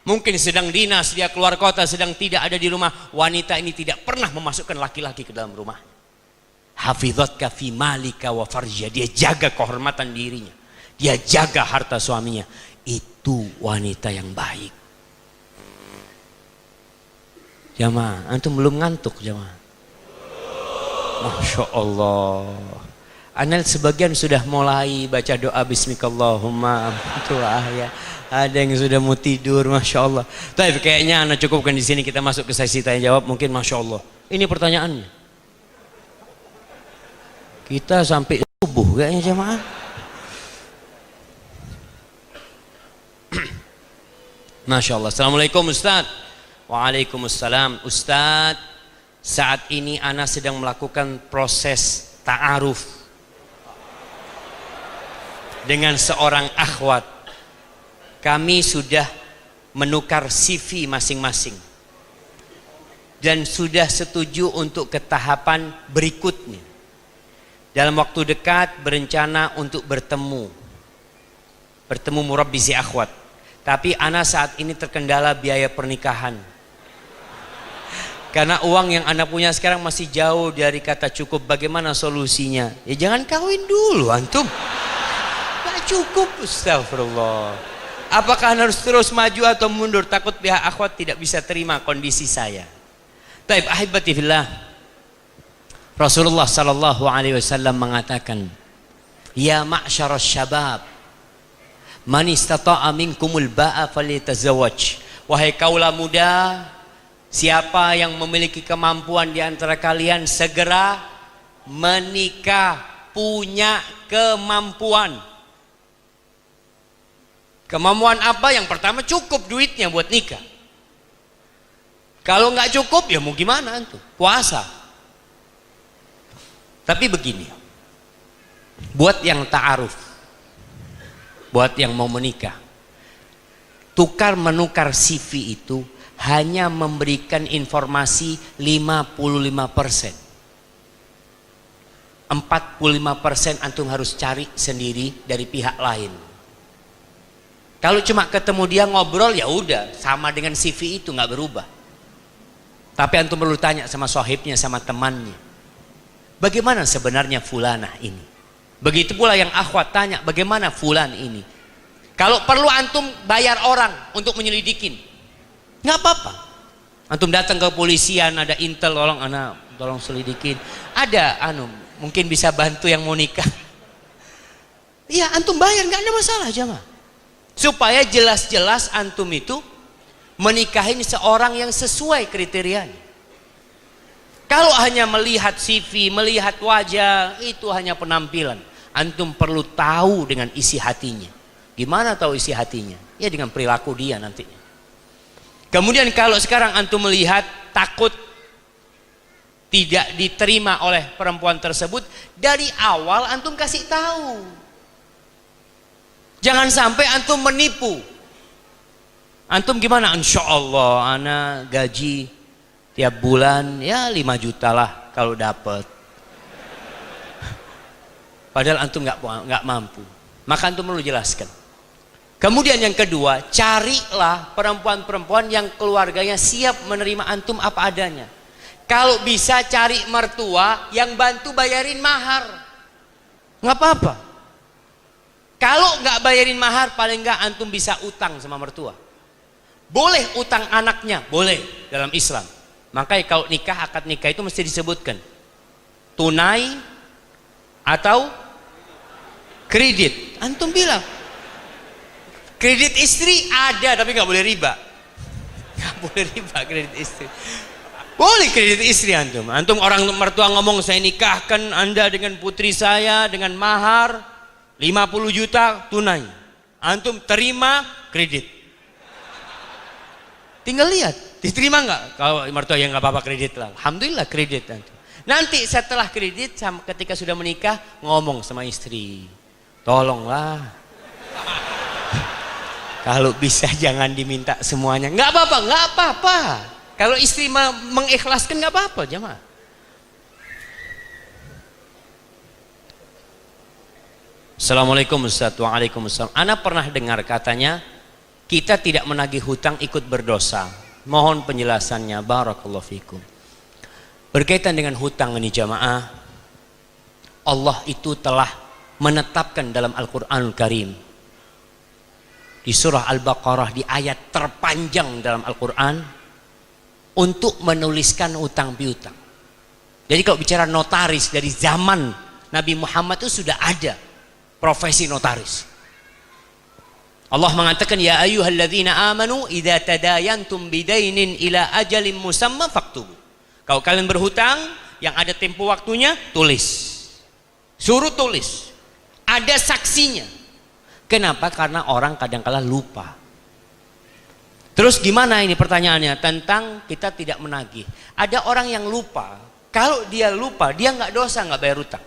mungkin sedang dinas, dia keluar kota, sedang tidak ada di rumah, wanita ini tidak pernah memasukkan laki-laki ke dalam rumah. Hafizatka fi malika wa farja, dia jaga kehormatan dirinya, dia jaga harta suaminya. Itu wanita yang baik. Jamaah, antum belum ngantuk jamaah? Masya Allah. Anel sebagian sudah mulai baca doa bismikallahumma ya. Ada yang sudah mau tidur, masya Allah. Tapi kayaknya anak cukupkan di sini, kita masuk ke sesi tanya jawab. Mungkin masya Allah. Ini pertanyaannya. Kita sampai subuh kayaknya jamaah. Masya Allah. Assalamualaikum Ustaz. Waalaikumsalam. Ustaz, saat ini ana sedang melakukan proses ta'aruf dengan seorang akhwat. Kami sudah menukar CV masing-masing dan sudah setuju untuk ke tahapan berikutnya. Dalam waktu dekat berencana untuk bertemu murabbi si akhwat. Tapi ana saat ini terkendala biaya pernikahan. Karena uang yang ana punya sekarang masih jauh dari kata cukup. Bagaimana solusinya? Ya jangan kawin dulu antum. Gak cukup, astagfirullah. Apakah ana harus terus maju atau mundur? Takut pihak akhwat tidak bisa terima kondisi saya. Taib ahibati fillah. Rasulullah sallallahu alaihi wasallam mengatakan, "Ya ma'syarasy syabab, man istata'a minkumul ba'a falyatazawwaj." Wahai kaula muda, siapa yang memiliki kemampuan di antara kalian segera menikah, punya kemampuan. Kemampuan apa? Yang pertama cukup duitnya buat nikah. Kalau nggak cukup ya mau gimana antum? Puasa. Tapi begini, buat yang ta'aruf, buat yang mau menikah, tukar menukar CV itu hanya memberikan informasi 55%. 45% antum harus cari sendiri dari pihak lain. Kalau cuma ketemu dia ngobrol ya udah sama dengan CV itu nggak berubah. Tapi antum perlu tanya sama sohibnya, sama temannya, bagaimana sebenarnya fulanah ini. Begitu pula yang akhwat tanya, bagaimana fulan ini. Kalau perlu antum bayar orang untuk menyelidikin, nggak apa-apa. Antum datang ke kepolisian, ada intel, tolong selidikin. Ada mungkin bisa bantu yang mau nikah. Iya, antum bayar, nggak ada masalah jamaah. Supaya jelas-jelas antum itu menikahin seorang yang sesuai kriterianya. Kalau hanya melihat CV, melihat wajah, itu hanya penampilan. Antum perlu tahu dengan isi hatinya. Gimana tahu isi hatinya? Ya dengan perilaku dia nantinya. Kemudian kalau sekarang antum melihat takut tidak diterima oleh perempuan tersebut, dari awal antum kasih tahu. Jangan sampai antum menipu. Antum gimana? Insya Allah ana gaji tiap bulan ya 5 juta lah kalau dapat. Padahal antum nggak mampu. Maka antum perlu jelaskan. Kemudian yang kedua, carilah perempuan-perempuan yang keluarganya siap menerima antum apa adanya. Kalau bisa cari mertua yang bantu bayarin mahar, nggak apa-apa. Kalau nggak bayarin mahar, paling nggak antum bisa utang sama mertua. Boleh utang anaknya, boleh dalam Islam. Makanya kalau nikah, akad nikah itu mesti disebutkan tunai atau kredit. Antum bilang kredit istri ada, tapi nggak boleh riba. Nggak boleh riba kredit istri. Boleh kredit istri antum. Antum orang mertua ngomong, saya nikahkan anda dengan putri saya dengan mahar 50 juta tunai. Antum terima kredit. Tinggal lihat, diterima nggak? Kalau mertua yang nggak apa-apa kredit lah. Alhamdulillah kredit antum. Nanti setelah kredit, ketika sudah menikah, ngomong sama istri, tolonglah. Kalau bisa jangan diminta semuanya. Nggak apa-apa, nggak apa-apa. Kalau istri mengikhlaskan nggak apa-apa, jemaah. Assalamualaikum Ustaz. Waalaikumsalam. Ana pernah dengar katanya kita tidak menagih hutang ikut berdosa. Mohon penjelasannya. Barakallahu fikum. Berkaitan dengan hutang ini jamaah, Allah itu telah menetapkan dalam Al-Quranul Karim di surah Al-Baqarah, di ayat terpanjang dalam Al-Quran, untuk menuliskan hutang piutang. Jadi kalau bicara notaris, dari zaman Nabi Muhammad itu sudah ada profesi notaris. Allah mengatakan, ya ayyuhalladzina amanu idza tadayantum bidainin ila ajalin musamma faktubu. Kalau kalian berhutang yang ada tempo waktunya, tulis. Suruh tulis. Ada saksinya. Kenapa? Karena orang kadang-kala lupa. Terus gimana ini pertanyaannya tentang kita tidak menagih. Ada orang yang lupa. Kalau dia lupa, dia nggak dosa, nggak bayar utang.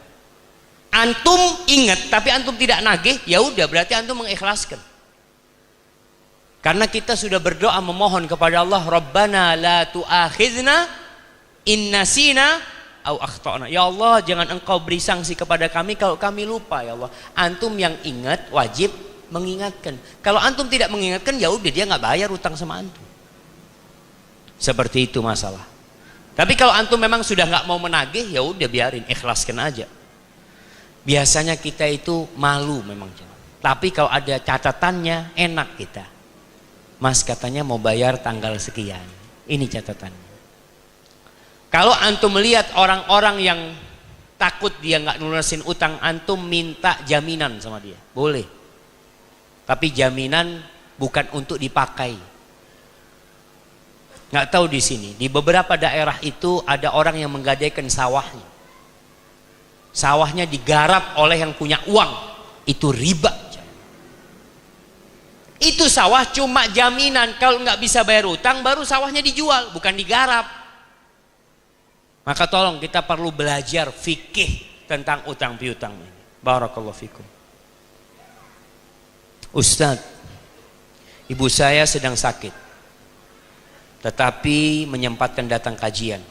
Antum ingat tapi antum tidak nagih, ya udah berarti antum mengikhlaskan. Karena kita sudah berdoa memohon kepada Allah, Rabbana la tu'akhizna in nasina au akhtana. Ya Allah, jangan engkau beri sanksi kepada kami kalau kami lupa ya Allah. Antum yang ingat wajib mengingatkan. Kalau antum tidak mengingatkan, ya udah dia nggak bayar utang sama antum. Seperti itu masalah. Tapi kalau antum memang sudah nggak mau menagih, ya udah biarin, ikhlaskan aja. Biasanya kita itu malu memang. Tapi kalau ada catatannya enak kita. Mas katanya mau bayar tanggal sekian. Ini catatannya. Kalau antum melihat orang-orang yang takut dia nggak lunasin utang, antum minta jaminan sama dia, boleh. Tapi jaminan bukan untuk dipakai. Nggak tahu di sini. Di beberapa daerah itu ada orang yang menggadaikan sawahnya. Sawahnya digarap oleh yang punya uang. Itu riba. Itu sawah cuma jaminan. Kalau nggak bisa bayar utang, baru sawahnya dijual, bukan digarap. Maka tolong kita perlu belajar fikih tentang utang piutang ini. Barakallahu fikum. Ustadz, ibu saya sedang sakit, tetapi menyempatkan datang kajian.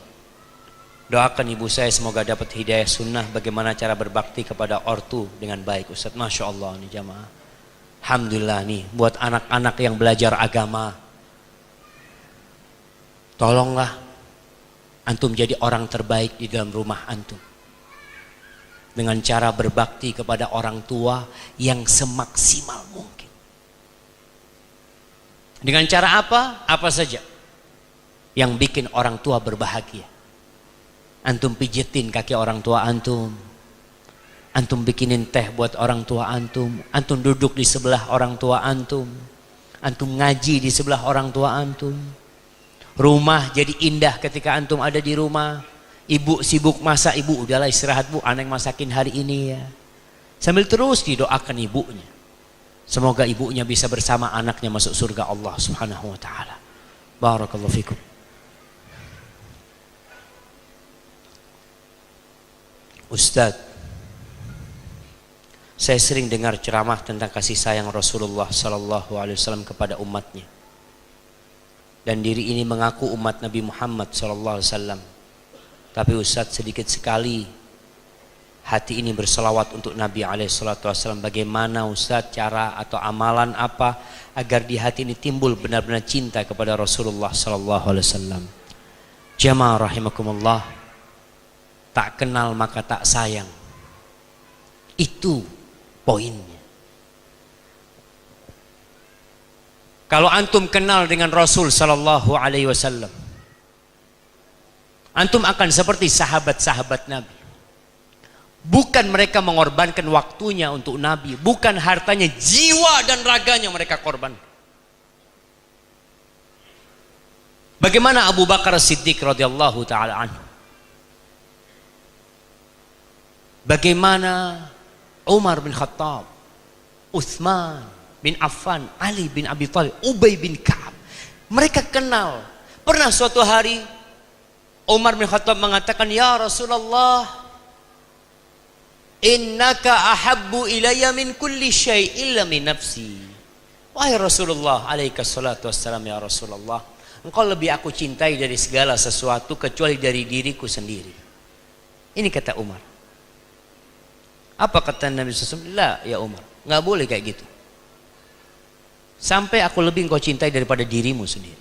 Doakan ibu saya semoga dapat hidayah sunnah bagaimana cara berbakti kepada ortu dengan baik. Ustadz, Masya Allah nih jamaah. Alhamdulillah nih buat anak-anak yang belajar agama. Tolonglah antum jadi orang terbaik di dalam rumah antum. Dengan cara berbakti kepada orang tua yang semaksimal mungkin. Dengan cara apa? Apa saja yang bikin orang tua berbahagia. Antum pijetin kaki orang tua antum. Antum bikinin teh buat orang tua antum. Antum duduk di sebelah orang tua antum. Antum ngaji di sebelah orang tua antum. Rumah jadi indah ketika antum ada di rumah. Ibu sibuk masak, ibu udahlah istirahat bu, anak masakin hari ini ya. Sambil terus didoakan ibunya. Semoga ibunya bisa bersama anaknya masuk surga Allah Subhanahu wa taala. Barakallahu fikum. Ustaz, saya sering dengar ceramah tentang kasih sayang Rasulullah sallallahu alaihi wasallam kepada umatnya. Dan diri ini mengaku umat Nabi Muhammad sallallahu alaihi wasallam. Tapi Ustaz, sedikit sekali hati ini berselawat untuk Nabi SAW. Bagaimana Ustaz cara atau amalan apa agar di hati ini timbul benar-benar cinta kepada Rasulullah SAW? Jamaah rahimakumullah, tak kenal maka tak sayang. Itu poinnya. Kalau antum kenal dengan Rasul SAW, antum akan seperti sahabat-sahabat Nabi. Bukan mereka mengorbankan waktunya untuk Nabi, bukan hartanya, jiwa dan raganya mereka korban. Bagaimana Abu Bakar Siddiq radhiyallahu taala anhu? Bagaimana Umar bin Khattab, Utsman bin Affan, Ali bin Abi Thalib, Ubay bin Ka'ab. Mereka kenal. Pernah suatu hari Umar bin Khattab mengatakan, "Ya Rasulullah, innaka ahabbu ilayya min kulli syai' illa min nafsi." Wahai Rasulullah, alaika salatu wassalam ya Rasulullah, engkau lebih aku cintai dari segala sesuatu kecuali dari diriku sendiri. Ini kata Umar. Apa kata Nabi SAW? La ya Umar, nggak boleh kayak gitu. Sampai aku lebih engkau cintai daripada dirimu sendiri.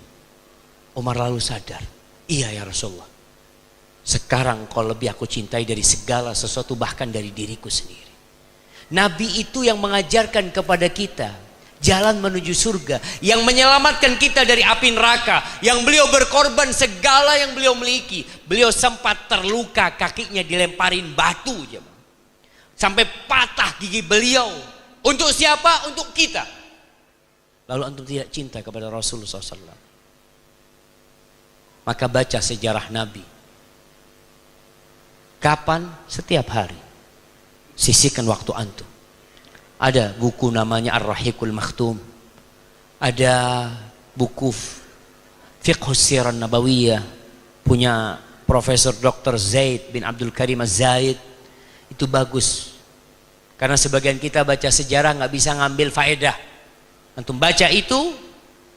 Umar lalu sadar, iya ya Rasulullah, sekarang kau lebih aku cintai dari segala sesuatu, bahkan dari diriku sendiri. Nabi itu yang mengajarkan kepada kita jalan menuju surga, yang menyelamatkan kita dari api neraka, yang beliau berkorban segala yang beliau miliki. Beliau sempat terluka, kakinya dilemparin batu sampai patah gigi beliau. Untuk siapa? Untuk kita. Lalu antum tidak cinta kepada Rasulullah SAW. Maka baca sejarah Nabi. Kapan? Setiap hari. Sisihkan waktu antum. Ada buku namanya Ar-Rahiqul Makhtum. Ada buku Fiqh Sirah Nabawiyah punya Profesor Dr. Zaid bin Abdul Karim Az-Zaid, itu bagus. Karena sebagian kita baca sejarah nggak bisa ngambil faedah. Antum baca itu,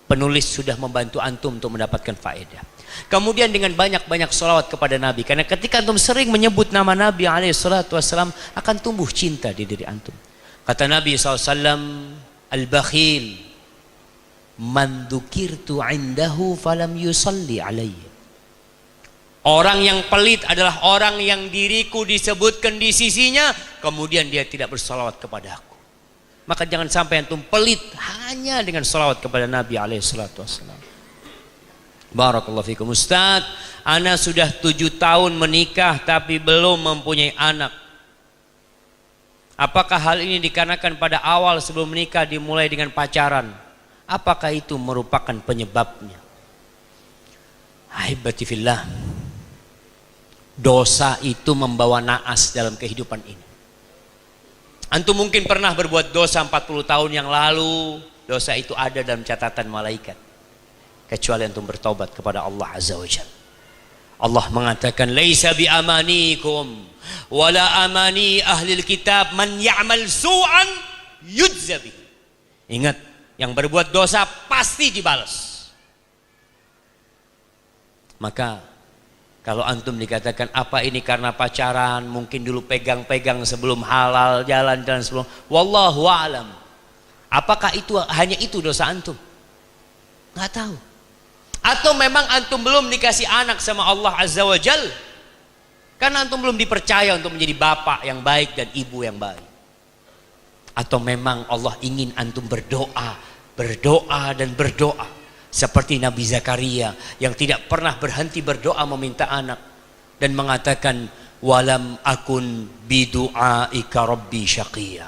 penulis sudah membantu antum untuk mendapatkan faedah. Kemudian dengan banyak-banyak sholawat kepada Nabi. Karena ketika antum sering menyebut nama Nabi SAW, akan tumbuh cinta di diri antum. Kata Nabi SAW, Al-Bakhil man dzukirtu indahu falam yusalli alayya. Orang yang pelit adalah orang yang diriku disebutkan di sisinya, kemudian dia tidak bersalawat kepada aku. Maka jangan sampai antum pelit hanya dengan salawat kepada Nabi SAW. Barakallahu fikum. Ustaz, ana sudah 7 tahun menikah tapi belum mempunyai anak. Apakah hal ini dikarenakan pada awal sebelum menikah dimulai dengan pacaran? Apakah itu merupakan penyebabnya? Ahibati fillah, dosa itu membawa naas dalam kehidupan ini. Antum mungkin pernah berbuat dosa 40 tahun yang lalu, dosa itu ada dalam catatan malaikat. Kecuali antum bertaubat kepada Allah Azza wa Jalla. Allah mengatakan, "Laisa bi amanikum wala amani ahlil kitab man ya'mal su'an yujza bihi." Ingat, yang berbuat dosa pasti dibalas. Maka kalau antum dikatakan apa ini karena pacaran, mungkin dulu pegang-pegang sebelum halal, jalan-jalan sebelum, wallahu a'lam. Apakah itu hanya itu dosa antum? Nggak tahu. Atau memang antum belum dikasih anak sama Allah Azza wa Jal, karena antum belum dipercaya untuk menjadi bapak yang baik dan ibu yang baik. Atau memang Allah ingin antum berdoa, berdoa dan berdoa. Seperti Nabi Zakaria yang tidak pernah berhenti berdoa meminta anak. Dan mengatakan, walam akun bidu'aika rabbi syaqiyya.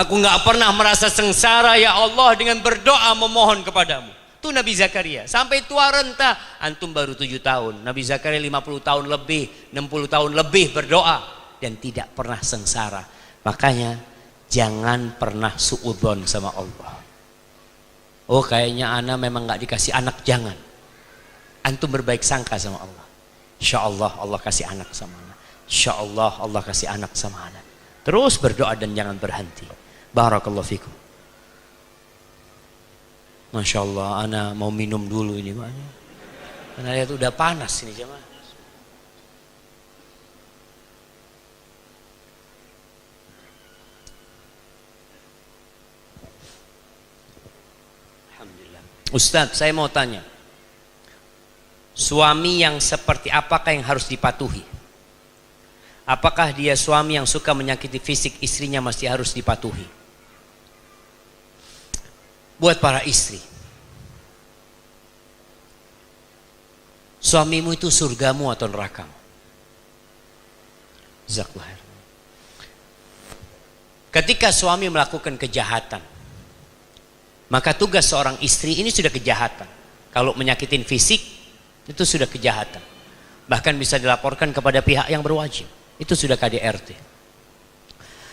Aku nggak pernah merasa sengsara ya Allah dengan berdoa memohon kepadamu. Itu Nabi Zakaria. Sampai tua renta, antum baru 7 tahun. Nabi Zakaria 50 tahun lebih, 60 tahun lebih berdoa. Dan tidak pernah sengsara. Makanya jangan pernah suudzon sama Allah. Oh kayaknya ana memang nggak dikasih anak, jangan. Antum berbaik sangka sama Allah. Insya Allah Allah kasih anak sama ana. Insya Allah Allah kasih anak sama ana. Terus berdoa dan jangan berhenti. Barakallahu fikum. Masya Allah, ana mau minum dulu ini Pak. Karena lihat udah panas ini jemaah. Ustadz, saya mau tanya, suami yang seperti apakah yang harus dipatuhi? Apakah dia suami yang suka menyakiti fisik istrinya masih harus dipatuhi? Buat para istri, suamimu itu surgamu atau nerakamu? Jazakallahu. Ketika suami melakukan kejahatan, maka tugas seorang istri ini sudah kejahatan. Kalau menyakitin fisik itu sudah kejahatan. Bahkan bisa dilaporkan kepada pihak yang berwajib. Itu sudah KDRT.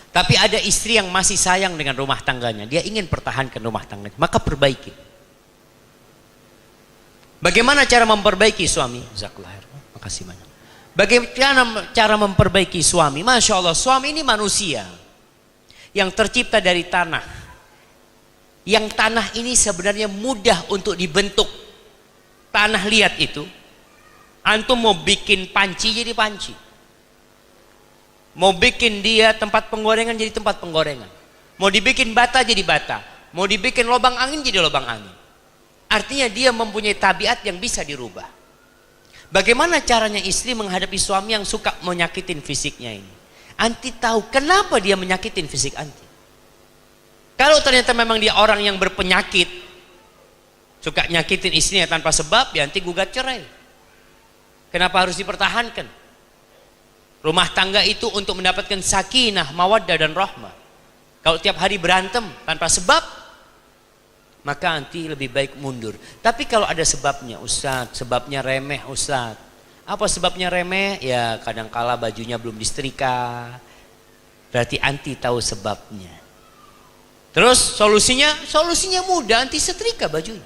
Tapi ada istri yang masih sayang dengan rumah tangganya. Dia ingin pertahankan rumah tangganya. Maka perbaiki. Bagaimana cara memperbaiki suami? Jazakallahu. Makasih banyak. Bagaimana cara memperbaiki suami? Masya Allah, suami ini manusia yang tercipta dari tanah. Yang tanah ini sebenarnya mudah untuk dibentuk. Tanah liat itu. Antum mau bikin panci jadi panci. Mau bikin dia tempat penggorengan jadi tempat penggorengan. Mau dibikin bata jadi bata. Mau dibikin lubang angin jadi lubang angin. Artinya dia mempunyai tabiat yang bisa dirubah. Bagaimana caranya istri menghadapi suami yang suka menyakitin fisiknya ini? Anti tahu kenapa dia menyakitin fisik anti. Kalau ternyata memang dia orang yang berpenyakit, suka nyakitin istrinya tanpa sebab, ya nanti gugat cerai. Kenapa harus dipertahankan? Rumah tangga itu untuk mendapatkan sakinah, mawaddah dan rahmah. Kalau tiap hari berantem tanpa sebab, maka nanti lebih baik mundur. Tapi kalau ada sebabnya, Ustaz, sebabnya remeh Ustaz. Apa sebabnya remeh? Ya kadangkala bajunya belum disetrika. Berarti anti tahu sebabnya. Terus solusinya mudah, anti setrika bajunya.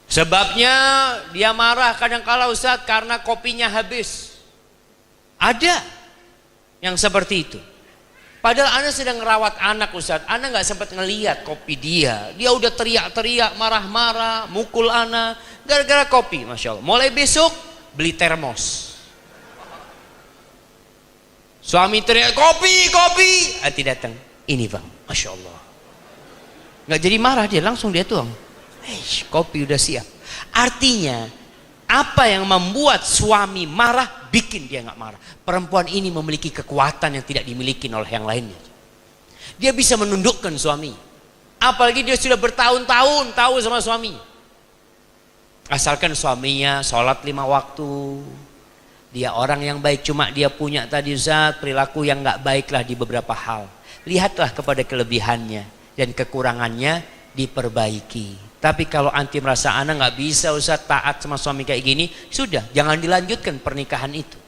Sebabnya dia marah kadang-kala Ustaz karena kopinya habis. Ada yang seperti itu. Padahal Anda sedang ngerawat anak Ustaz, Anda nggak sempat ngelihat kopi dia. Dia udah teriak-teriak, marah-marah, mukul Anda gara-gara kopi, Masya Allah. Mulai besok beli termos. Suami teriak kopi, hati datang. Ini bang, Masya Allah. Nggak jadi marah dia, langsung dia tuang. Kopi udah siap. Artinya apa yang membuat suami marah bikin dia nggak marah. Perempuan ini memiliki kekuatan yang tidak dimiliki oleh yang lainnya. Dia bisa menundukkan suami. Apalagi dia sudah bertahun-tahun tahu sama suami. Asalkan suaminya sholat 5 waktu. Dia orang yang baik, cuma dia punya tadi Ustaz perilaku yang nggak baiklah di beberapa hal. Lihatlah kepada kelebihannya dan kekurangannya diperbaiki. Tapi kalau anti merasa anak nggak bisa Ustaz taat sama suami kayak gini, sudah jangan dilanjutkan pernikahan itu.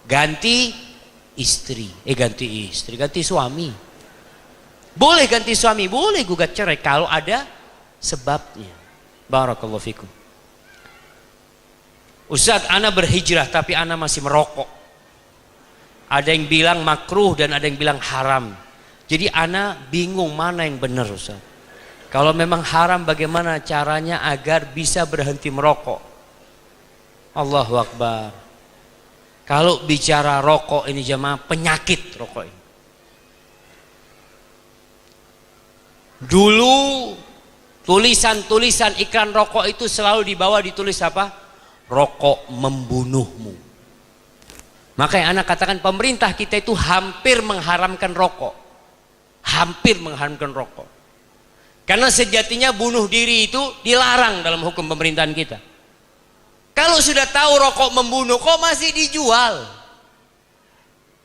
Ganti suami. Boleh ganti suami, boleh gugat cerai kalau ada sebabnya. Barakallahu fikum. Ustaz, ana berhijrah tapi ana masih merokok. Ada yang bilang makruh dan ada yang bilang haram. Jadi ana bingung mana yang benar Ustaz. Kalau memang haram bagaimana caranya agar bisa berhenti merokok? Allahu Akbar. Kalau bicara rokok ini jemaah, penyakit rokok ini. Dulu tulisan-tulisan iklan rokok itu selalu di bawah ditulis apa? Rokok membunuhmu. Makanya anak katakan pemerintah kita itu hampir mengharamkan rokok. Hampir mengharamkan rokok. Karena sejatinya bunuh diri itu dilarang dalam hukum pemerintahan kita. Kalau sudah tahu rokok membunuh kok masih dijual?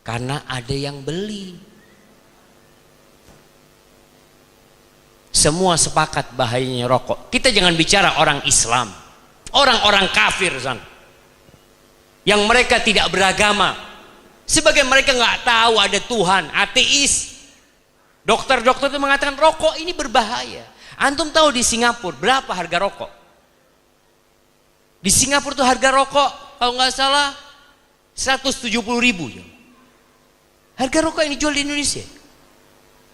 Karena ada yang beli. Semua sepakat bahayanya rokok. Kita jangan bicara orang Islam, orang-orang kafir sana, yang mereka tidak beragama. Sebagai mereka nggak tahu ada Tuhan, ateis. Dokter-dokter itu mengatakan rokok ini berbahaya. Antum tahu di Singapura berapa harga rokok? Di Singapura tuh harga rokok kalau nggak salah 170.000 ya. Harga rokok yang dijual di Indonesia,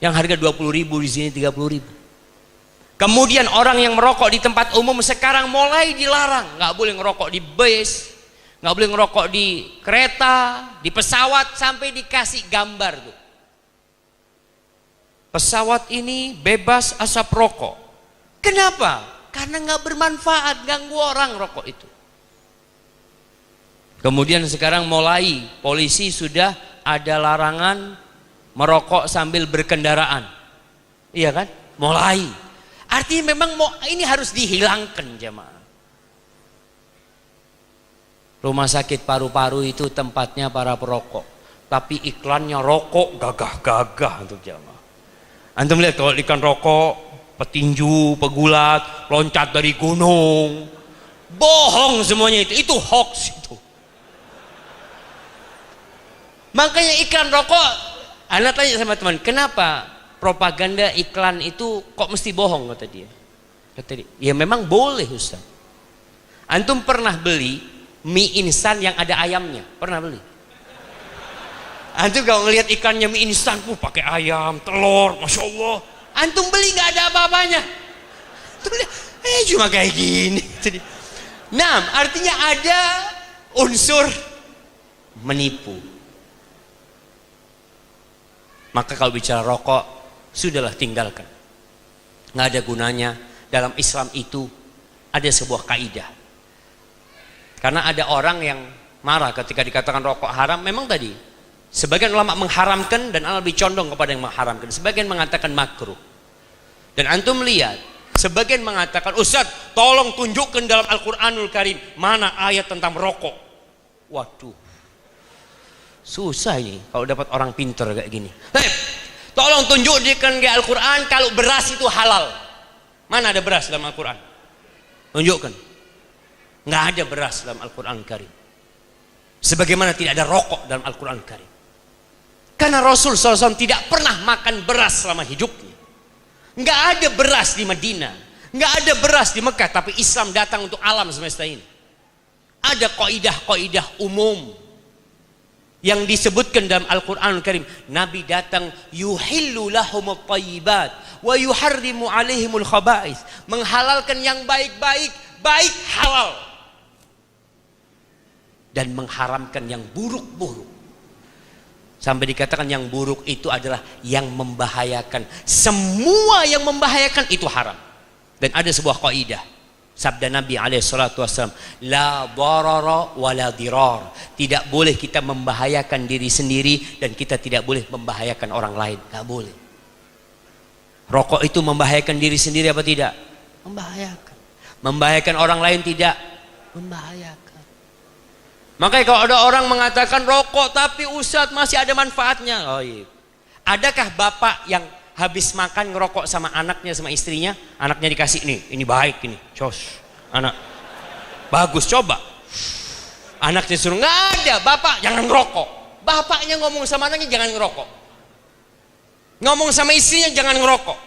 yang harga 20.000 di sini 30.000. Kemudian orang yang merokok di tempat umum sekarang mulai dilarang, nggak boleh ngerokok di bus, nggak boleh ngerokok di kereta, di pesawat, sampai dikasih gambar tuh. Pesawat ini bebas asap rokok. Kenapa? Karena nggak bermanfaat, ganggu orang rokok itu. Kemudian sekarang mulai polisi sudah ada larangan merokok sambil berkendaraan. Iya kan? Mulai. Artinya memang ini harus dihilangkan jemaah. Rumah sakit paru-paru itu tempatnya para perokok. Tapi iklannya rokok gagah-gagah untuk jemaah. Antum lihat kalau iklan rokok, petinju, pegulat, loncat dari gunung. Bohong semuanya itu hoax itu. Makanya iklan rokok, Anda tanya sama teman, kenapa propaganda iklan itu kok mesti bohong kata dia? Kata dia, ya memang boleh Ustaz. Antum pernah beli mie instan yang ada ayamnya? Pernah beli? Antum kalau ngelihat ikannya mie instan, pakai ayam, telur, Masya Allah. Antum beli nggak ada apa-apanya. Cuma kayak gini. Nah, artinya ada unsur menipu. Maka kalau bicara rokok, sudahlah tinggalkan. Nggak ada gunanya. Dalam Islam itu ada sebuah kaidah. Karena ada orang yang marah ketika dikatakan rokok haram. Memang tadi sebagian ulama mengharamkan dan lebih condong kepada yang mengharamkan. Sebagian mengatakan makruh. Dan antum lihat, sebagian mengatakan, Ustaz, tolong tunjukkan dalam Al-Quranul Karim mana ayat tentang rokok. Waduh, susah ini kalau dapat orang pinter kayak gini. Tolong tunjukkan di Al-Quran kalau beras itu halal. Mana ada beras dalam Al-Quran? Tunjukkan. Nggak ada beras dalam Al-Quran Karim. Sebagaimana tidak ada rokok dalam Al-Quran Karim. Karena Rasul SAW tidak pernah makan beras selama hidupnya. Nggak ada beras di Madinah, nggak ada beras di Mekah, tapi Islam datang untuk alam semesta ini. Ada kaidah-kaidah umum yang disebutkan dalam Al-Quranul Karim. Nabi datang yuhillu lahumut thayyibat wa yuharrimu alaihimul khaba'is, menghalalkan yang baik-baik, baik halal, dan mengharamkan yang buruk-buruk. Sampai dikatakan yang buruk itu adalah yang membahayakan. Semua yang membahayakan itu haram. Dan ada sebuah kaidah, sabda Nabi SAW, la darara wa la dirar. Tidak boleh kita membahayakan diri sendiri, dan kita tidak boleh membahayakan orang lain. Gak boleh. Rokok itu membahayakan diri sendiri apa tidak? Membahayakan. Membahayakan orang lain tidak? Membahayakan. Makanya kalau ada orang mengatakan rokok tapi Ustadz masih ada manfaatnya. Oh iya. Adakah bapak yang habis makan ngerokok sama anaknya, sama istrinya, anaknya dikasih nih, ini baik ini, cos, anak, bagus, coba. Anaknya suruh, nggak ada, bapak jangan ngerokok. Bapaknya ngomong sama anaknya jangan ngerokok. Ngomong sama istrinya jangan ngerokok.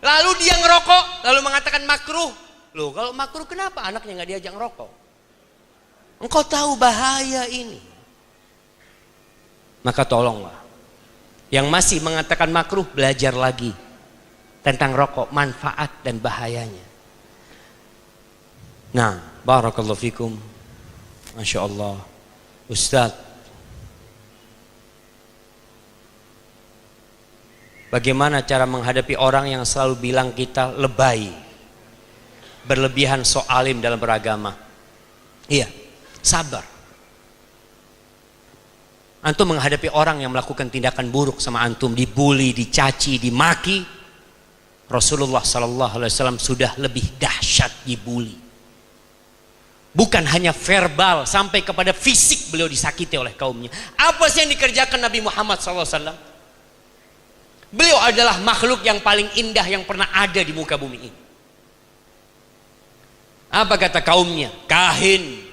Lalu dia ngerokok, lalu mengatakan makruh. Loh, kalau makruh kenapa anaknya nggak diajak ngerokok? Engkau tahu bahaya ini. Maka tolonglah, yang masih mengatakan makruh, belajar lagi tentang rokok, manfaat dan bahayanya. Nah, barakallahu fikum. Masya Allah, Ustadz, bagaimana cara menghadapi orang yang selalu bilang kita lebay, berlebihan sok alim dalam beragama? Iya, sabar. Antum menghadapi orang yang melakukan tindakan buruk sama antum, dibully, dicaci, dimaki, Rasulullah SAW sudah lebih dahsyat dibully. Bukan hanya verbal, sampai kepada fisik beliau disakiti oleh kaumnya. Apa sih yang dikerjakan Nabi Muhammad SAW? Beliau adalah makhluk yang paling indah yang pernah ada di muka bumi ini. Apa kata kaumnya? Kahin,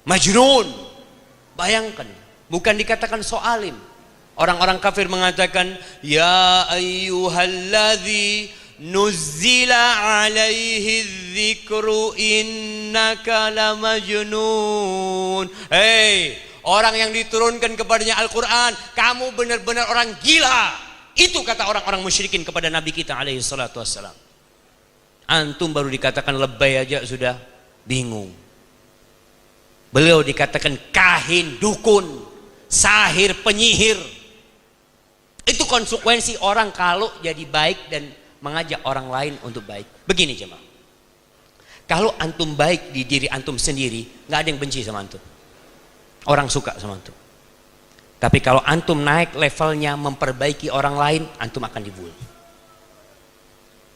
majnun. Bayangkan, bukan dikatakan soalim. Orang-orang kafir mengatakan, ya ayyuhalladzi nuzzila alaihi dzikru innaka lamajnun. Hei, orang yang diturunkan kepadanya Al-Quran, kamu benar-benar orang gila. Itu kata orang-orang musyrikin kepada Nabi kita alaihi salatu wassalam. Antum baru dikatakan lebay aja sudah bingung. Beliau dikatakan kahin, dukun, sahir, penyihir. Itu konsekuensi orang kalau jadi baik dan mengajak orang lain untuk baik. Begini jemaah, kalau antum baik di diri antum sendiri, nggak ada yang benci sama antum. Orang suka sama antum. Tapi kalau antum naik levelnya memperbaiki orang lain, antum akan dibully.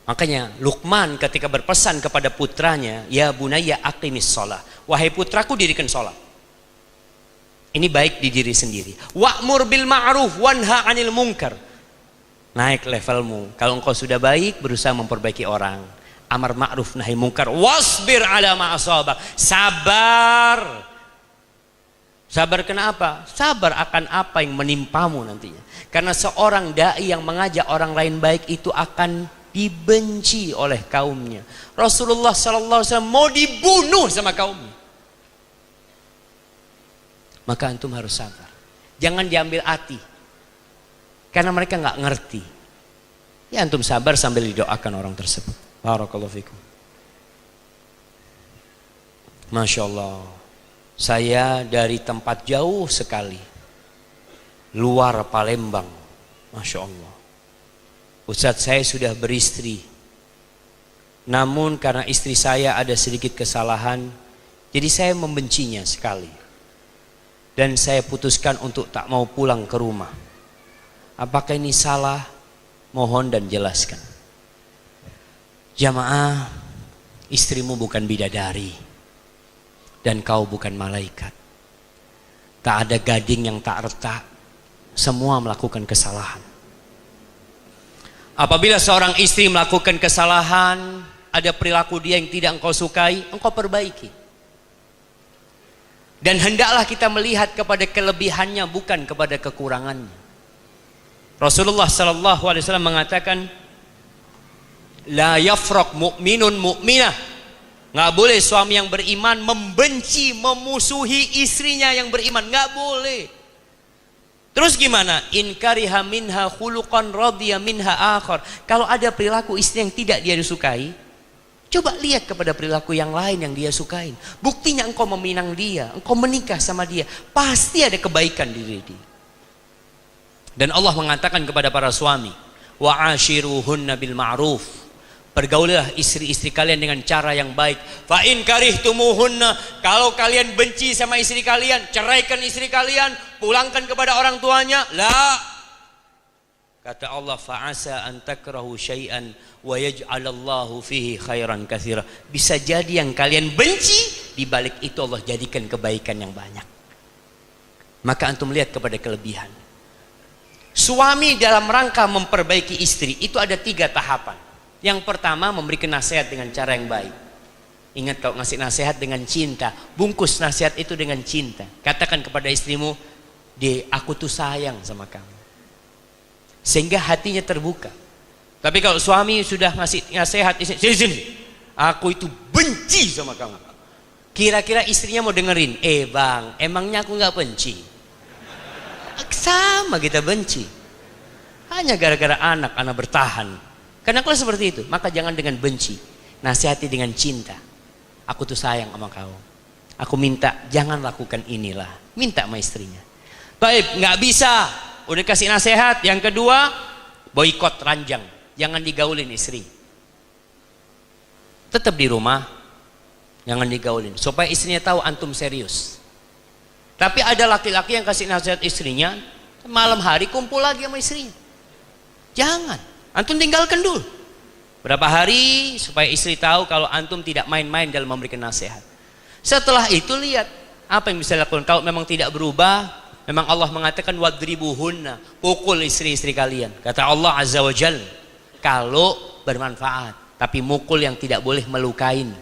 Makanya Luqman ketika berpesan kepada putranya, ya bunayya aqimis shalah, wahai putraku dirikan salat. Ini baik di diri sendiri. Wa'mur bil ma'ruf wanha 'anil munkar. Naik levelmu. Kalau engkau sudah baik, berusaha memperbaiki orang. Amar ma'ruf nahi munkar. Wasbir 'ala ma asabak. Sabar. Sabar kenapa? Sabar akan apa yang menimpamu nantinya. Karena seorang dai yang mengajak orang lain baik itu akan dibenci oleh kaumnya. Rasulullah SAW mau dibunuh sama kaumnya. Maka antum harus sabar. Jangan diambil hati, karena mereka nggak ngerti. Ya antum sabar sambil didoakan orang tersebut. Barakallahu fikum. Masya Allah. Saya dari tempat jauh sekali, luar Palembang. Masya Allah. Ustadz, saya sudah beristri, namun karena istri saya ada sedikit kesalahan, jadi saya membencinya sekali. Dan saya putuskan untuk tak mau pulang ke rumah. Apakah ini salah? Mohon dan jelaskan. Jamaah, istrimu bukan bidadari dan kau bukan malaikat. Tak ada gading yang tak retak. Semua melakukan kesalahan. Apabila seorang istri melakukan kesalahan, ada perilaku dia yang tidak engkau sukai, engkau perbaiki. Dan hendaklah kita melihat kepada kelebihannya, bukan kepada kekurangannya. Rasulullah sallallahu alaihi wasallam mengatakan, la yafraq mu'minun mu'minah. Nggak boleh suami yang beriman membenci, memusuhi istrinya yang beriman. Nggak boleh. Terus gimana? In kariha minha khuluqan radiya minha akhar. Kalau ada perilaku istri yang tidak dia sukai, coba lihat kepada perilaku yang lain yang dia sukain. Buktinya engkau meminang dia, engkau menikah sama dia, pasti ada kebaikan di diri dia. Dan Allah mengatakan kepada para suami, wa ashiruhunna bil ma'ruf. Pergaulilah istri-istri kalian dengan cara yang baik. Fa in karihtumuhunna, kalau kalian benci sama istri kalian, ceraikan istri kalian, pulangkan kepada orang tuanya. La. Kata Allah, fa asa an takrahu syai'an wa yaj'alallahu fihi khairan katsira. Bisa jadi yang kalian benci, di balik itu Allah jadikan kebaikan yang banyak. Maka antum lihat kepada kelebihan. Suami dalam rangka memperbaiki istri itu ada 3 tahapan. Yang pertama, memberikan nasihat dengan cara yang baik. Ingat, kalau ngasih nasihat dengan cinta, bungkus nasihat itu dengan cinta. Katakan kepada istrimu, "De, aku tuh sayang sama kamu." Sehingga hatinya terbuka. Tapi kalau suami sudah ngasih nasihat istri, "Sini, aku itu benci sama kamu." Kira-kira istrinya mau dengerin? Bang, emangnya aku nggak benci? Sama kita benci. Hanya gara-gara anak bertahan. Karena kalau seperti itu, maka jangan dengan benci, nasihati dengan cinta. Aku tuh sayang sama kau. Aku minta jangan lakukan inilah. Minta sama istrinya. Baik, nggak bisa. Udah kasih nasihat. Yang kedua, boikot ranjang. Jangan digaulin istri. Tetap di rumah, jangan digaulin. Supaya istrinya tahu antum serius. Tapi ada laki-laki yang kasih nasihat istrinya, malam hari kumpul lagi sama istrinya. Jangan. Antum tinggalkan dulu berapa hari supaya istri tahu kalau antum tidak main-main dalam memberikan nasihat. Setelah itu lihat apa yang bisa dilakukan. Kalau memang tidak berubah, memang Allah mengatakan wadribuhunna, pukul istri-istri kalian. Kata Allah Azza wa Jalla, kalau bermanfaat. Tapi mukul yang tidak boleh melukain,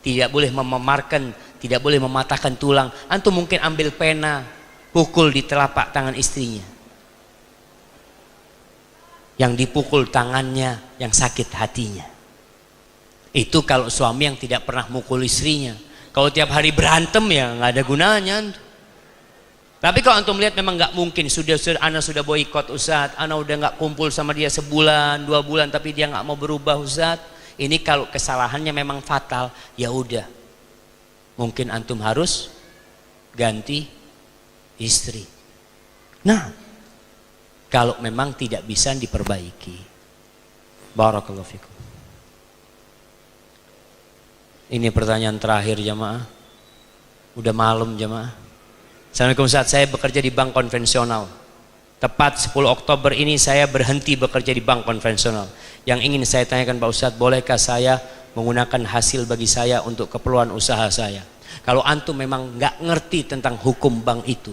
tidak boleh mememarkan, tidak boleh mematahkan tulang. Antum mungkin ambil pena, pukul di telapak tangan istrinya. Yang dipukul tangannya, yang sakit hatinya. Itu kalau suami yang tidak pernah mukul istrinya. Kalau tiap hari berantem ya nggak ada gunanya. Tapi kalau antum lihat memang nggak mungkin, ana sudah boikot Ustaz, ana udah nggak kumpul sama dia sebulan, 2 bulan, tapi dia nggak mau berubah Ustaz. Ini kalau kesalahannya memang fatal, ya udah. Mungkin antum harus ganti istri. Nah, kalau memang tidak bisa diperbaiki. Barakallahu fikum. Ini pertanyaan terakhir jamaah. Udah malam jamaah. Assalamualaikum Ustaz, saya bekerja di bank konvensional. Tepat 10 Oktober ini saya berhenti bekerja di bank konvensional. Yang ingin saya tanyakan Pak Ustaz, bolehkah saya menggunakan hasil bagi saya untuk keperluan usaha saya? Kalau antum memang nggak ngerti tentang hukum bank itu,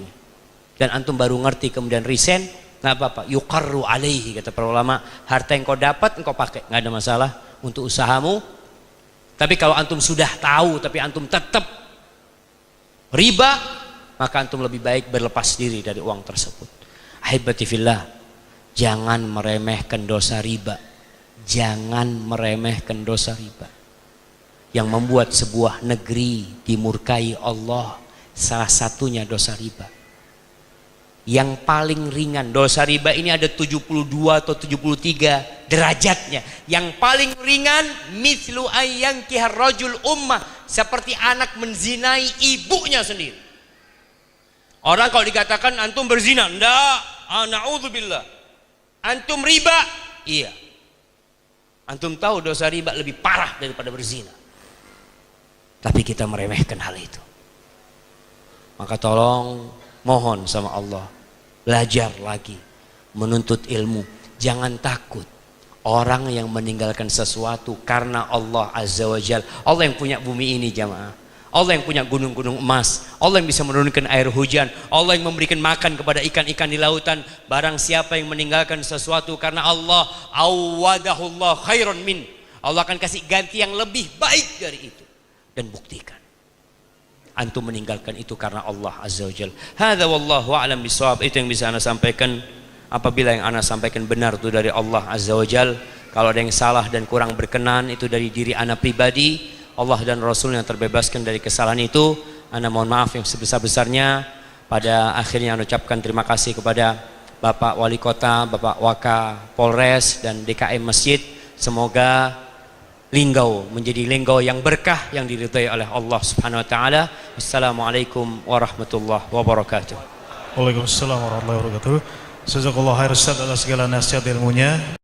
dan antum baru ngerti kemudian resign, nggak apa-apa, yuqarru alaihi, kata para ulama, harta yang kau dapat engkau pakai, nggak ada masalah untuk usahamu. Tapi kalau antum sudah tahu tapi antum tetap riba, maka antum lebih baik berlepas diri dari uang tersebut. Ahibati fillah, jangan meremehkan dosa riba. Jangan meremehkan dosa riba. Yang membuat sebuah negeri dimurkai Allah, salah satunya dosa riba. Yang paling ringan dosa riba ini ada 72 atau 73 derajatnya. Yang paling ringan mithlu ayyankihar rajul ummah, seperti anak menzinai ibunya sendiri. Orang kalau dikatakan antum berzina, enggak, na'udzubillah. Antum riba, iya. Antum tahu dosa riba lebih parah daripada berzina. Tapi kita meremehkan hal itu. Maka tolong mohon sama Allah, belajar lagi, menuntut ilmu. Jangan takut orang yang meninggalkan sesuatu karena Allah Azza wa Jalla. Allah yang punya bumi ini jamaah, Allah yang punya gunung-gunung emas, Allah yang bisa menurunkan air hujan, Allah yang memberikan makan kepada ikan-ikan di lautan. Barang siapa yang meninggalkan sesuatu karena Allah, awadahullah khairan min, Allah akan kasih ganti yang lebih baik dari itu. Dan buktikan antum meninggalkan itu karena Allah Azza wa Jalla. Hadza wallahu a'lam bishawab. Itu yang bisa ana sampaikan. Apabila yang ana sampaikan benar itu dari Allah Azza wa Jal, kalau ada yang salah dan kurang berkenan itu dari diri ana pribadi, Allah dan Rasul yang terbebaskan dari kesalahan itu. Ana mohon maaf yang sebesar-besarnya. Pada akhirnya ana ucapkan terima kasih kepada Bapak Wali Kota, Bapak Waka Polres dan DKM Masjid. Semoga Linggau menjadi Linggau yang berkah, yang diridhai oleh Allah Subhanahu wa taala. Assalamualaikum warahmatullahi wabarakatuh. Waalaikumsalam warahmatullahi wabarakatuh. Jazakallahu khairan atas segala nasihat ilmunya.